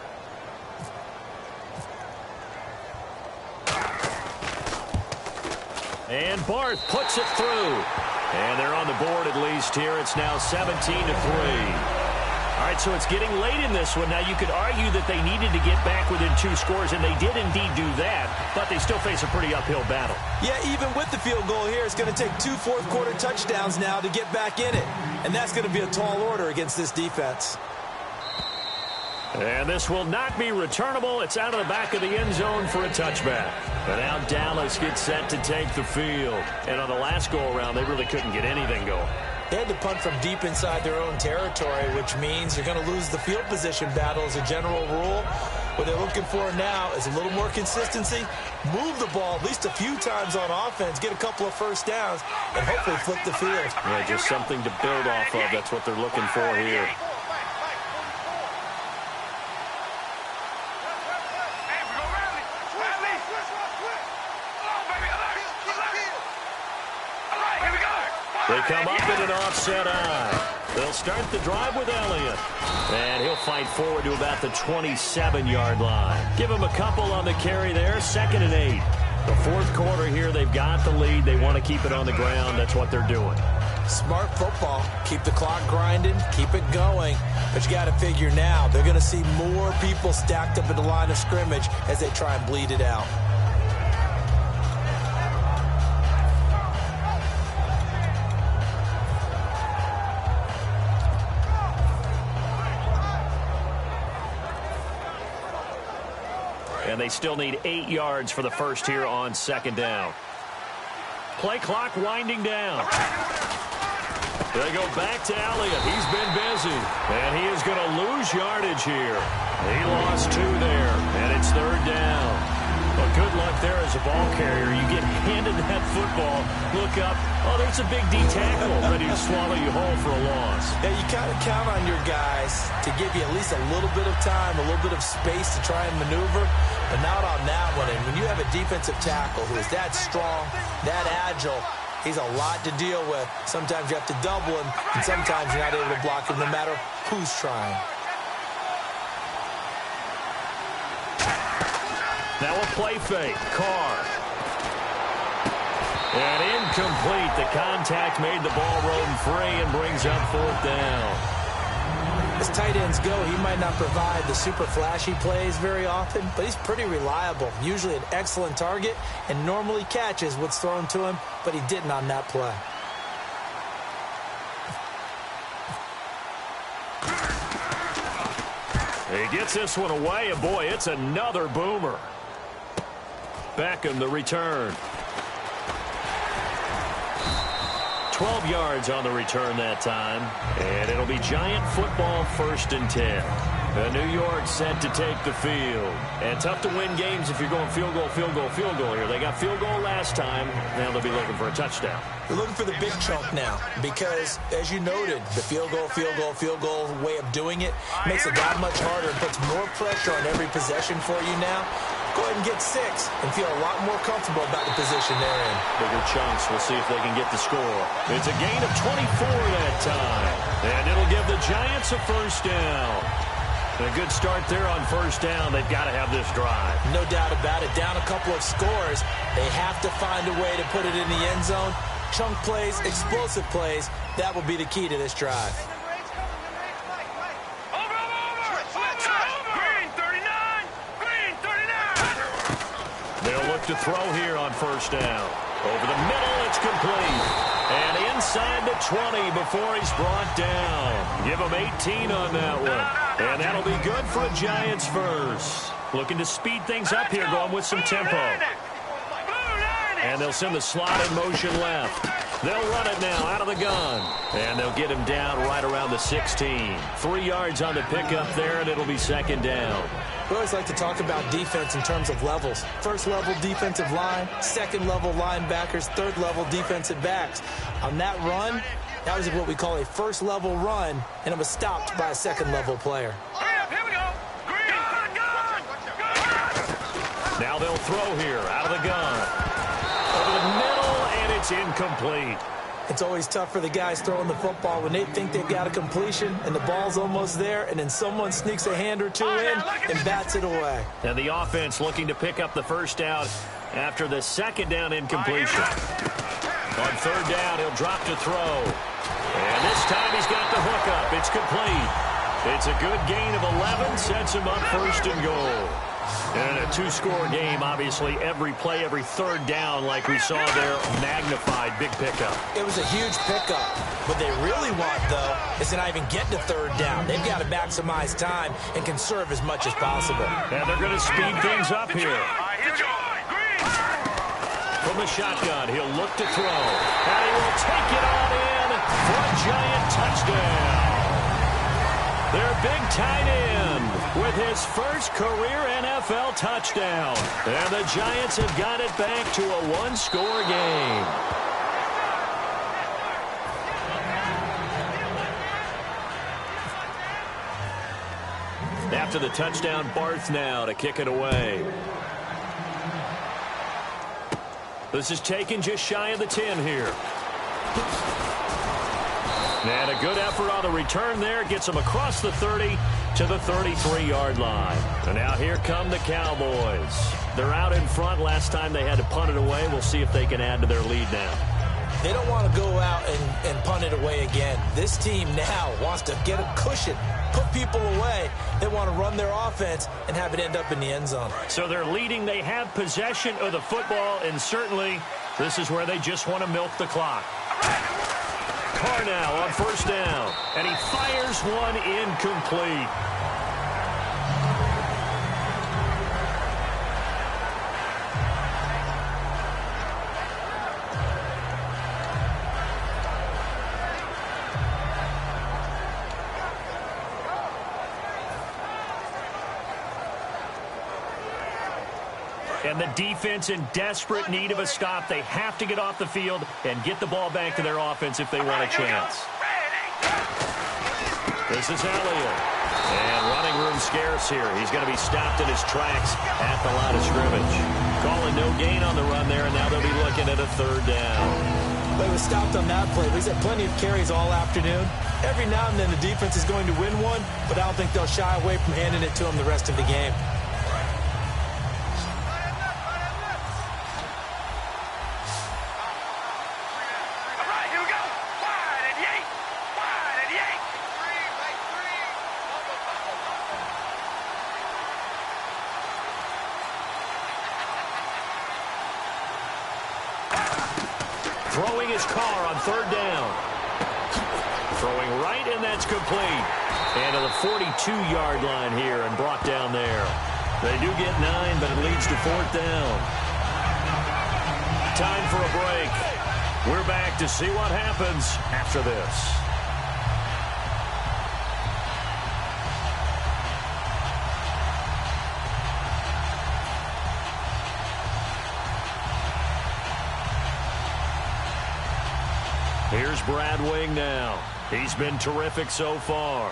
And Barth puts it through. And they're on the board at least here. It's now 17-3. All right, so it's getting late in this one. Now, you could argue that they needed to get back within 2 scores, and they did indeed do that, but they still face a pretty uphill battle. Yeah, even with the field goal here, it's going to take 2 fourth-quarter touchdowns now to get back in it. And that's going to be a tall order against this defense. And this will not be returnable. It's out of the back of the end zone for a touchback. And now Dallas gets set to take the field. And on the last go-around, they really couldn't get anything going. They had to punt from deep inside their own territory, which means you're going to lose the field position battle as a general rule. What they're looking for now is a little more consistency, move the ball at least a few times on offense, get a couple of first downs, and hopefully flip the field. Yeah, just something to build off of. That's what they're looking for here. They come up in an offset eye. They'll start the drive with Elliott. And he'll fight forward to about the 27-yard line. Give him a couple on the carry there. 2nd and 8. The 4th quarter here, they've got the lead. They want to keep it on the ground. That's what they're doing. Smart football. Keep the clock grinding. Keep it going. But you got to figure now, they're going to see more people stacked up at the line of scrimmage as they try and bleed it out. And they still need 8 yards for the first here on 2nd down. Play clock winding down. They go back to Elliott. He's been busy. And he is going to lose yardage here. He lost 2 there. And it's 3rd down. Well, good luck there as a ball carrier. You get handed that football, look up, oh, there's a big D tackle ready to swallow you whole for a loss. Yeah, you kind of count on your guys to give you at least a little bit of time, a little bit of space to try and maneuver, but not on that one. And when you have a defensive tackle who is that strong, that agile, he's a lot to deal with. Sometimes you have to double him, and sometimes you're not able to block him no matter who's trying. Now a play fake. Carr. And incomplete. The contact made the ball roam free and brings up 4th down. As tight ends go, he might not provide the super flashy plays very often, but he's pretty reliable. Usually an excellent target and normally catches what's thrown to him, but he didn't on that play. He gets this one away, and boy, it's another boomer. Beckham the return. 12 yards on the return that time. And it'll be Giant football 1st and 10. New York set to take the field. And tough to win games if you're going field goal, field goal, field goal here. They got field goal last time. Now they'll be looking for a touchdown. They're looking for the big chunk now because, as you noted, the field goal way of doing it makes it that much harder and puts more pressure on every possession for you now. Go ahead and get 6 and feel a lot more comfortable about the position they're in. Bigger chunks. We'll see if they can get the score. It's a gain of 24 that time. And it'll give the Giants a 1st down. A good start there on 1st down. They've got to have this drive. No doubt about it. Down a couple of scores. They have to find a way to put it in the end zone. Chunk plays, explosive plays. That will be the key to this drive. They'll look to throw here on 1st down. Over the middle, it's complete. And inside the 20 before he's brought down. Give him 18 on that one. And that'll be good for a Giants 1st. Looking to speed things up here, going with some tempo. And they'll send the slot in motion left. They'll run it now out of the gun. And they'll get him down right around the 16. 3 yards on the pickup there, and it'll be 2nd down. We always like to talk about defense in terms of levels. 1st level defensive line, 2nd level linebackers, 3rd level defensive backs. On that run, that was what we call a 1st level run, and it was stopped by a 2nd level player. Here we go. Now they'll throw here out of the gun. Over the middle, and it's incomplete. It's always tough for the guys throwing the football when they think they've got a completion and the ball's almost there, and then someone sneaks a hand or two in and bats it away. And the offense looking to pick up the 1st down after the 2nd down incompletion. On 3rd down, he'll drop to throw. And this time he's got the hook up. It's complete. It's a good gain of 11, sets him up 1st and goal. And a 2-score game, obviously, every play, every 3rd down, like we saw there, magnified, big pickup. It was a huge pickup. What they really want, though, is to not even get to 3rd down. They've got to maximize time and conserve as much as possible. And they're going to speed things up here. From the shotgun, he'll look to throw. And he will take it on in for a Giant touchdown. Their big tight end with his 1st career NFL touchdown. And the Giants have got it back to a 1-score game. After the touchdown, Barth now to kick it away. This is taken just shy of the 10 here. And a good effort on the return there. Gets them across the 30 to the 33-yard line. And now here come the Cowboys. They're out in front. Last time they had to punt it away. We'll see if they can add to their lead now. They don't want to go out and punt it away again. This team now wants to get a cushion, put people away. They want to run their offense and have it end up in the end zone. So they're leading. They have possession of the football, and certainly this is where they just want to milk the clock. Carr now on 1st down, and he fires one incomplete. And the defense in desperate need of a stop. They have to get off the field and get the ball back to their offense if they want a chance. This is Elliott. And running room scarce here. He's going to be stopped in his tracks at the line of scrimmage. Calling no gain on the run there, and now they'll be looking at a 3rd down. But he was stopped on that play. He's had plenty of carries all afternoon. Every now and then the defense is going to win one, but I don't think they'll shy away from handing it to him the rest of the game. Throwing his Carr on 3rd down. Throwing right, and that's complete. And to the 42-yard line here and brought down there. They do get 9, but it leads to 4th down. Time for a break. We're back to see what happens after this. Here's Brad Wing now. He's been terrific so far.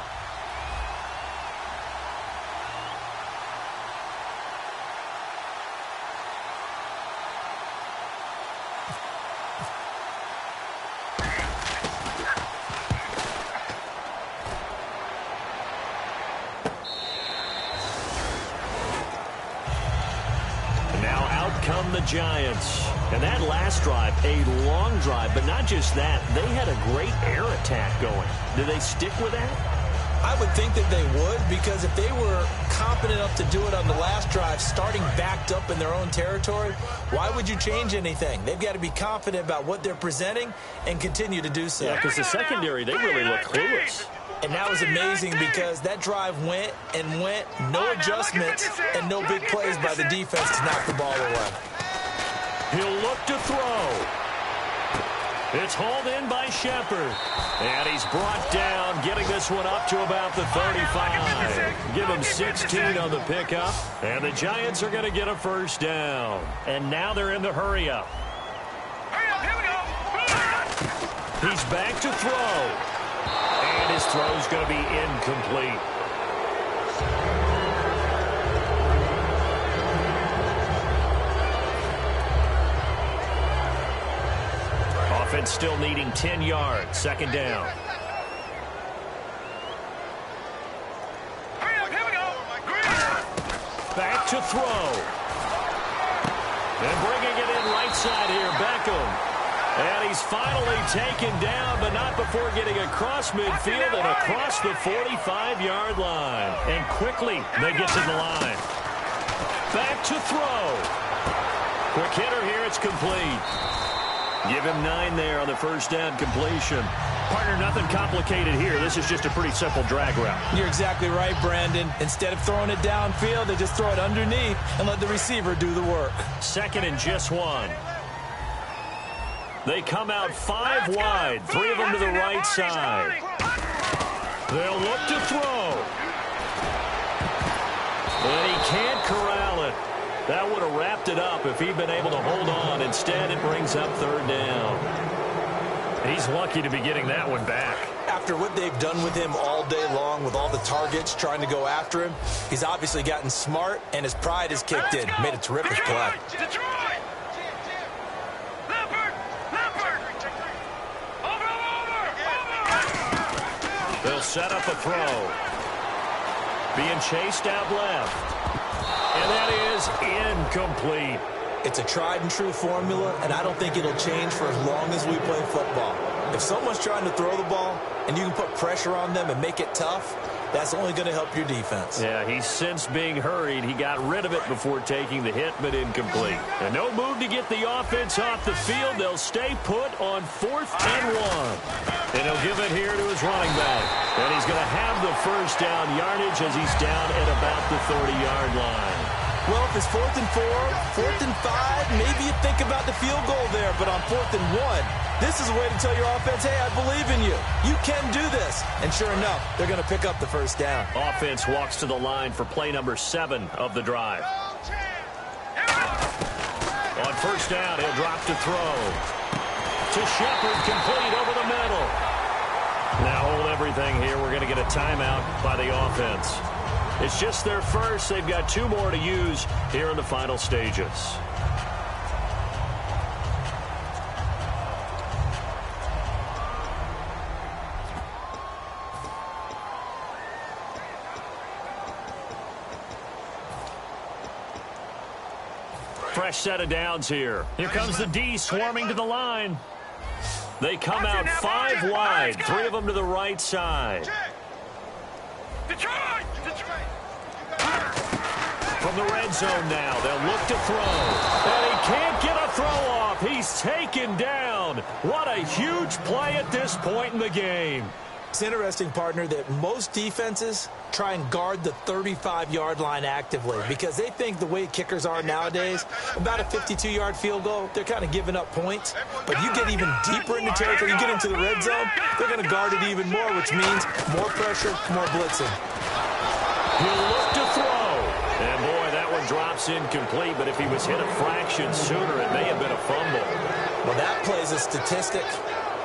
Now out come the Giants. And that last drive, a long drive, but not just that. They had a great air attack going. Do they stick with that? I would think that they would, because if they were competent enough to do it on the last drive, starting backed up in their own territory, why would you change anything? They've got to be confident about what they're presenting and continue to do so. Yeah, because the secondary, they really look clueless. And that was amazing because that drive went and went, no adjustments, and no big plays by the defense to knock the ball away. He'll look to throw. It's hauled in by Shepard. And he's brought down, getting this one up to about the 35. Give him 16 on the pickup. And the Giants are going to get a first down. And now they're in the hurry-up. Hurry up, here we go. He's back to throw. And his throw's going to be incomplete. Offense still needing 10 yards. Second down. Hurry up, here we go. Back to throw. And bringing it in right side here, Beckham. And he's finally taken down, but not before getting across midfield and across the 45-yard line. And quickly, they get to the line. Back to throw. Quick hitter here, it's complete. Give him 9 there on the first down completion. Partner, nothing complicated here. This is just a pretty simple drag route. You're exactly right, Brandon. Instead of throwing it downfield, they just throw it underneath and let the receiver do the work. Second and just 1. They come out 5 wide. 3 of them to the right side. They'll look to throw. And he can't corral it. That would have wrapped it up if he'd been able to hold on. Instead, it brings up 3rd down. He's lucky to be getting that one back. After what they've done with him all day long, with all the targets trying to go after him, he's obviously gotten smart, and his pride has kicked in. Made a terrific play. Detroit! Leopard! Over! They'll set up a throw. Being chased out left. And that is incomplete. It's a tried-and-true formula, and I don't think it'll change for as long as we play football. If someone's trying to throw the ball and you can put pressure on them and make it tough, that's only going to help your defense. Yeah, he's since being hurried. He got rid of it before taking the hit, but incomplete. And no move to get the offense off the field. They'll stay put on 4th and 1. And he'll give it here to his running back. And he's going to have the first down yardage as he's down at about the 30-yard line. Well, if it's 4th and 4, 4th and 5, maybe you think about the field goal there. But on 4th and 1, this is a way to tell your offense, hey, I believe in you. You can do this. And sure enough, they're going to pick up the first down. Offense walks to the line for play number 7 of the drive. On first down, he'll drop to throw. To Shepard, complete over the middle. Now hold everything here. We're going to get a timeout by the offense. It's just their first. They've got 2 more to use here in the final stages. Fresh set of downs here. Here comes the D swarming to the line. They come out 5 wide, 3 of them to the right side. Detroit! From the red zone now, they'll look to throw. And he can't get a throw off. He's taken down. What a huge play at this point in the game. It's interesting, partner, that most defenses try and guard the 35-yard line actively because they think the way kickers are nowadays, about a 52-yard field goal, they're kind of giving up points. But you get even deeper into territory, you get into the red zone, they're going to guard it even more, which means more pressure, more blitzing. He'll look to throw. And, boy, that one drops incomplete. But if he was hit a fraction sooner, it may have been a fumble. Well, that plays a statistic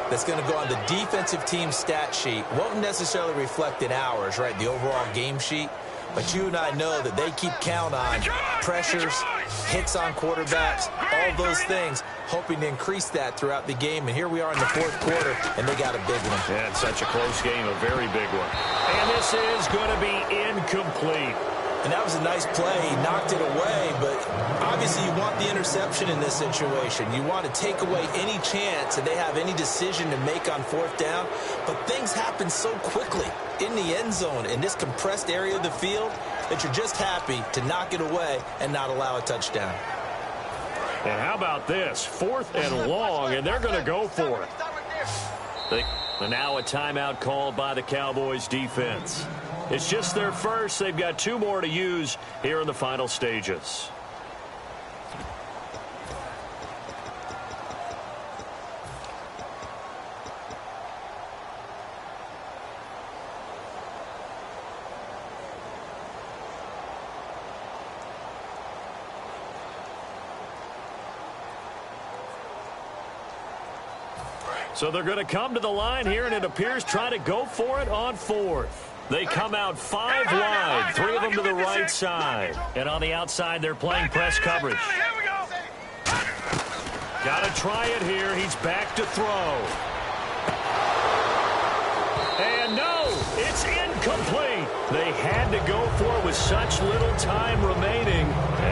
that's going to go on the defensive team stat sheet. Won't necessarily reflect in ours, right, the overall game sheet. But you and I know that they keep count on pressures, hits on quarterbacks, all those things, hoping to increase that throughout the game. And here we are in the fourth quarter, and they got a big one. Yeah, it's such a close game, a very big one. And this is going to be incomplete. And that was a nice play. He knocked it away, but obviously you want the interception in this situation. You want to take away any chance that they have any decision to make on fourth down. But things happen so quickly in the end zone in this compressed area of the field that you're just happy to knock it away and not allow a touchdown. And how about this? 4th and long, and they're going to go for it. And now a timeout called by the Cowboys defense. It's just their first. They've got 2 more to use here in the final stages. So they're going to come to the line here, and it appears try to go for it on 4th. They come out 5 wide, 3 of them to the right side. And on the outside, they're playing press coverage. Got to try it here. He's back to throw. And no, it's incomplete. They had to go for it with such little time remaining.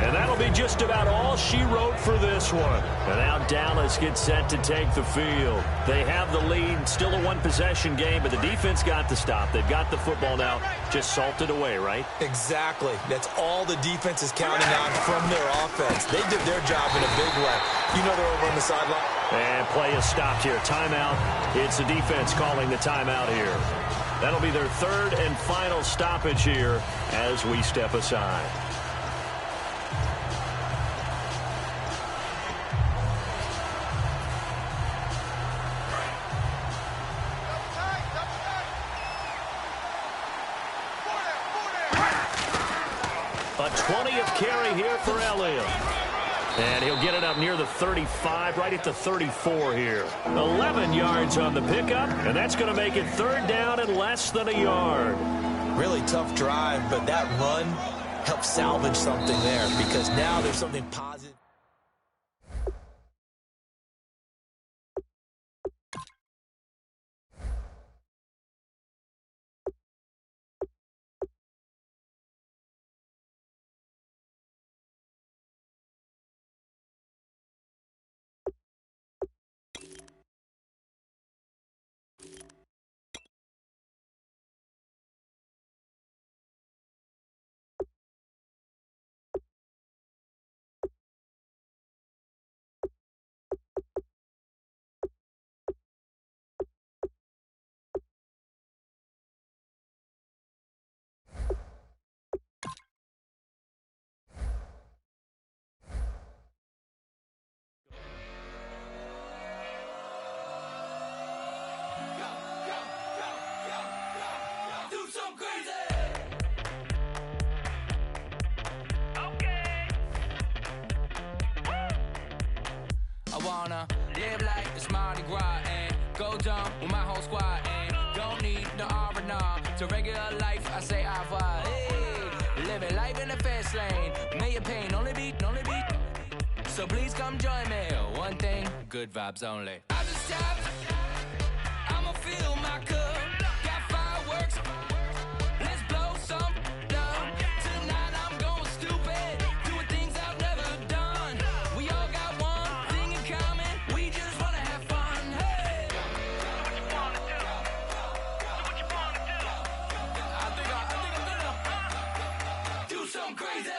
And that'll be just about all she wrote for this one. And now Dallas gets set to take the field. They have the lead. Still a one-possession game, but the defense got the stop. They've got the football now. Just salted away, right? Exactly. That's all the defense is counting on from their offense. They did their job in a big way. You know they're over on the sideline. And play is stopped here. Timeout. It's the defense calling the timeout here. That'll be their 3rd and final stoppage here as we step aside. A 20th carry here for Elliott. And he'll get it up near the 35, right at the 34 here. 11 yards on the pickup, and that's going to make it 3rd down and less than a yard. Really tough drive, but that run helped salvage something there because now there's something positive. Live like it's Mardi Gras and go dumb with my whole squad and don't need no R&R. To regular life, I say au revoir. Hey, living life in the fast lane. May your pain only beat. So please come join me. One thing, good vibes only. I just tapped. I'ma fill my cup. Got fireworks. Let's blow some dumb. Tonight I'm going stupid. Doing things I've never done. We all got one thing in common. We just wanna have fun. Hey. Do what you wanna do. Do what you wanna do. I think I'm gonna do something crazy.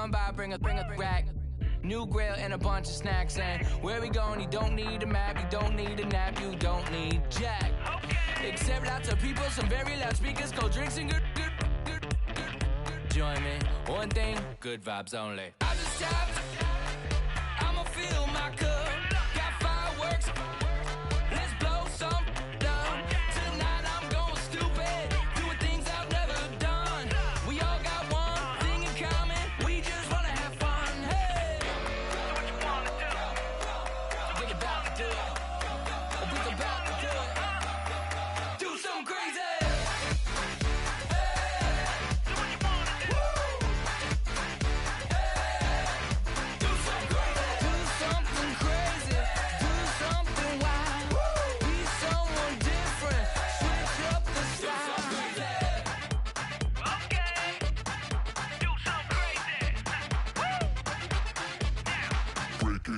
on by, bring a rack. New grill and a bunch of snacks. And where we going? You don't need a map, you don't need a nap, you don't need jack. Except lots of people, some very loud speakers, cold drinks and good. Join me. One thing, good vibes only. I just tapped. I'ma fill my cup. Got fireworks. Let's blow some down. Tonight I'm going stupid. Doing things I've never done. We all got one thing in common. We just wanna have fun. Hey! So what you wanna do? We about to do it. We about to do it. Do something crazy.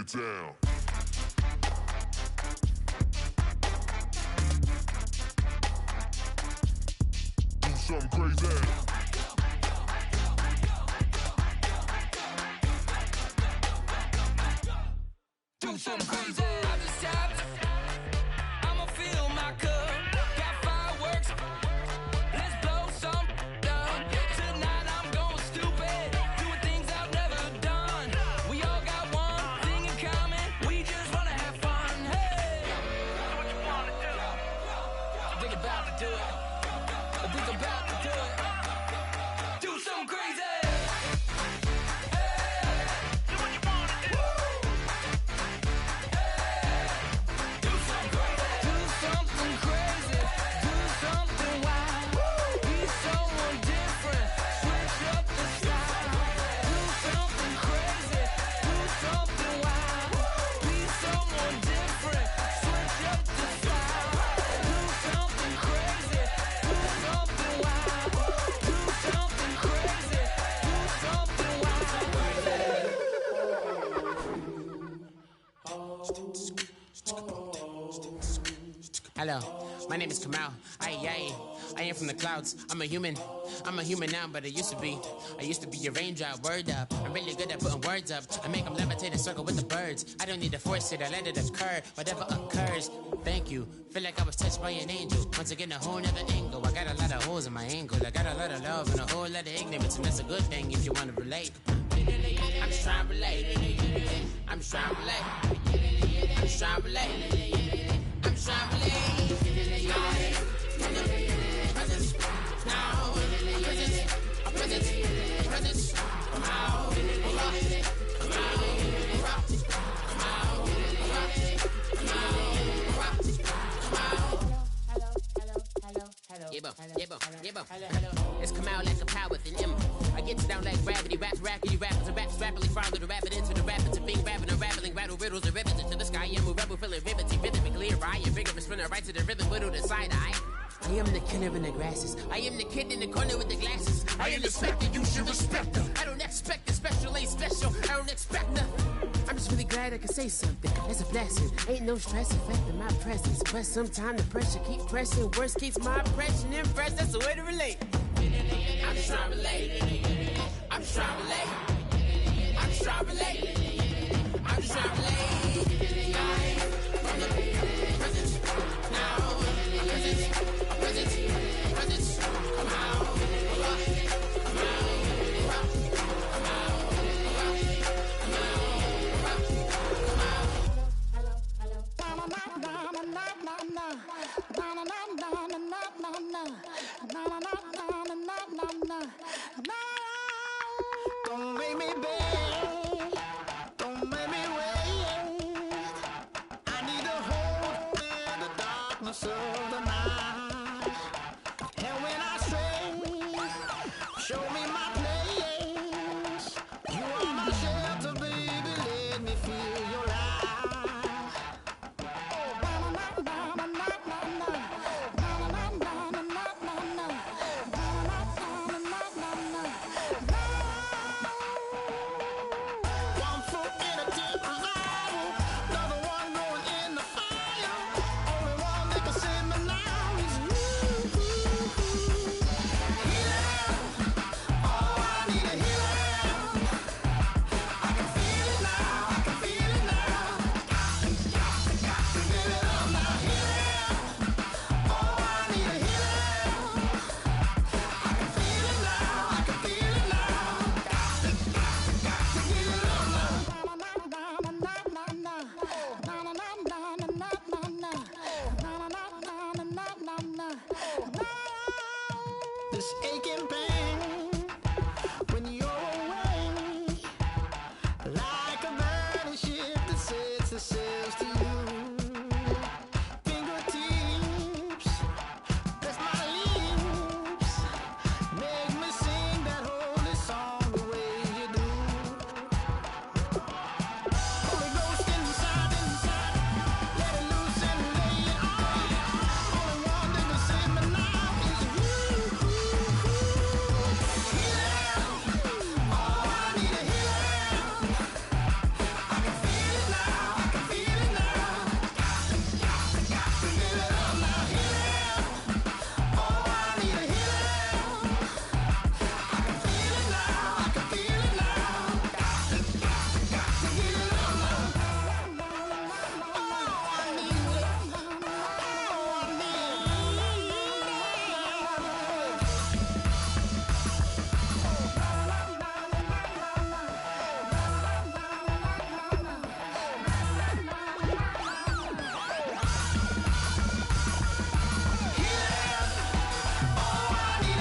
Down. Do something crazy. Do something crazy. I just tapped. I'ma fill my cup. Got fireworks. Let's blow some down. Tonight I'm going stupid. Doing things I've never done. We all got one thing in common. We just wanna have fun. Hey! So what you wanna do? We about to do it. We about to do it. Do something crazy. So what you wanna do? Do something crazy. Do something wild. Be someone different. Switch up the style. Do something crazy. Do something wild. Be someone different. Switch up the style. Do something crazy. Do something wild. Do something crazy. Do something Hello, my name is Kamal. I am from the clouds. I'm a human now, but I used to be a raindrop. Word up, I'm really good at putting words up. I make them levitate and circle with the birds. I don't need to force it, I let it occur. Whatever occurs, thank you. Feel like I was touched by an angel. Once again, a whole nother angle. I got a lot of holes in my angle. I got a lot of love and a whole lot of ignorance, and that's a good thing if you want to relate. I'm just trying to relate. I'm just trying to relate. I'm just trying to relate. I'm just trying to relate. It's come out like a power with an M. I get you down like gravity, raps, rackety, rappers, and raps, rapidly follow the rabbit into the rapids, and being rapping and rattling, rattle riddles and rivets into the sky. I'm a rebel, feeling rivety, rhythmically, I am bigger, spinner right to the rhythm, whittle the side eye. I am the killer in the grasses. I am the kid in the corner with the glasses. I am the specter, you should respect them. I don't expect the special, ain't special. I don't expect nothing. I'm just really glad I can say something. It's a blessing. Ain't no stress affecting my presence. But sometimes the pressure keep pressing. Worst keeps my impression impressed. That's the way to relate. I'm just trying to relate. I'm just trying to relate. I'm just trying to relate. I'm just trying to relate. From the present now. Present. Come out. Don't make me beg, don't make me wait. sets the sails to you. Fingertips, press my lips, make me sing that holy song the way you do. Holy Ghost inside, let it loose and lay it on. Only one that can save me now is you. Healing, oh, I need a healing. I can feel it now, I can feel it now. Got to get it up now. Healing, oh, I need a healing. I can feel it now, I can feel it now. Got to get it up now. Oh, I need it. Oh, I need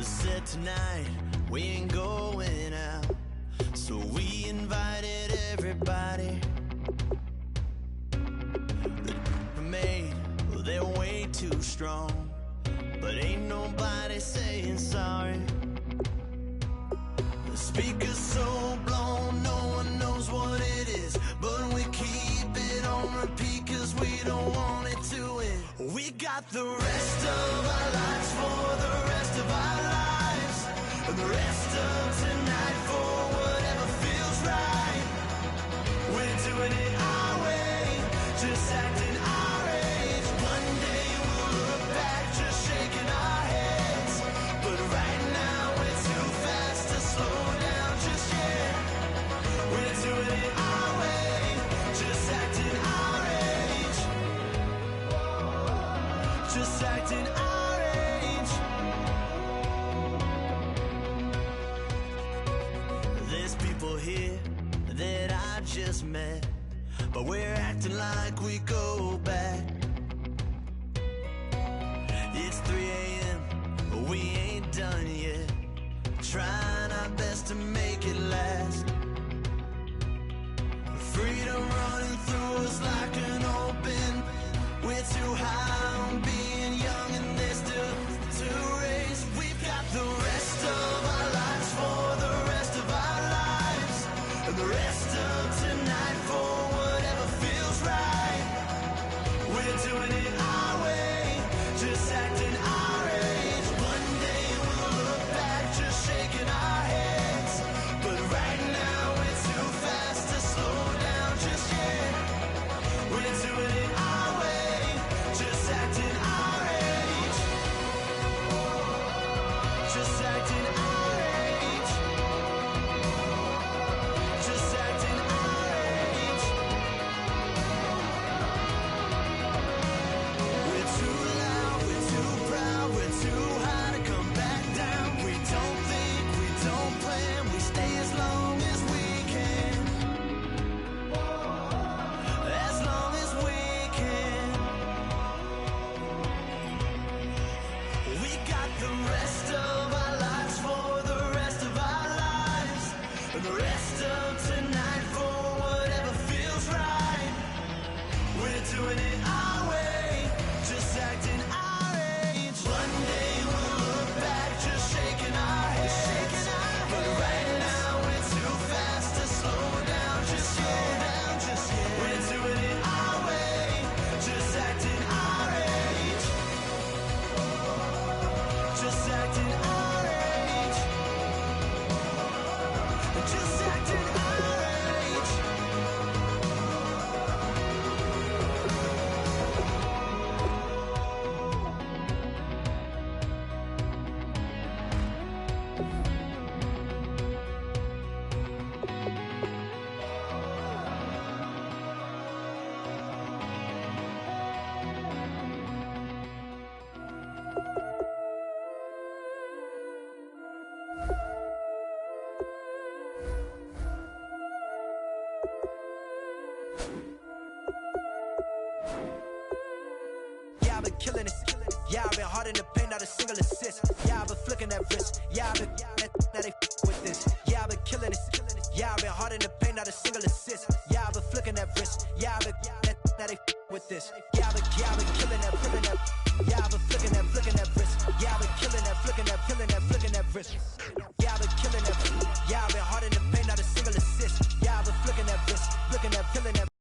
Said tonight we ain't going out, so we invited everybody. The made, well, they're way too strong, but ain't nobody saying sorry. The speaker's so blown, no one knows what it is, but we keep it on repeat 'cause we don't want it to end. We got the rest of our lives for the rest of our lives, and the rest of tonight for whatever feels right. We're doing it our way, just acting our age. One day we'll look back just shaking our heads, but right now we're too fast to slow down just yet. We're doing it our way, just acting our age, just acting our age. There's people here that I just met, but we're acting like we go back. It's 3 a.m., but we ain't done yet, trying our best to make it last. Freedom running through us like an open. We're too high on being young and there's still to race. We've got the rest of our lives for the rest of our lives, and the rest of tonight for whatever feels right. We're doing it our way, just acting our age. One day we'll look back just shaking our heads, but right now Yeah, I've been killing it. Yeah, I've been hard in the paint, not a single assist. Yeah, I've been flicking that wrist. Yeah, I've been now they with this. Yeah, I've been killing it. Yeah, I've been hard in the paint, not a single assist. Yeah, I've been flicking that wrist. Yeah, I've been now they with this. Yeah, I've been killing that, flicking that. Yeah, I've been flicking that wrist. Yeah, I've been killing that, flicking that wrist. Yeah, I've been killing that. Yeah, I've been hard in the paint, not a single assist. Yeah, I've been flicking that wrist, killing that.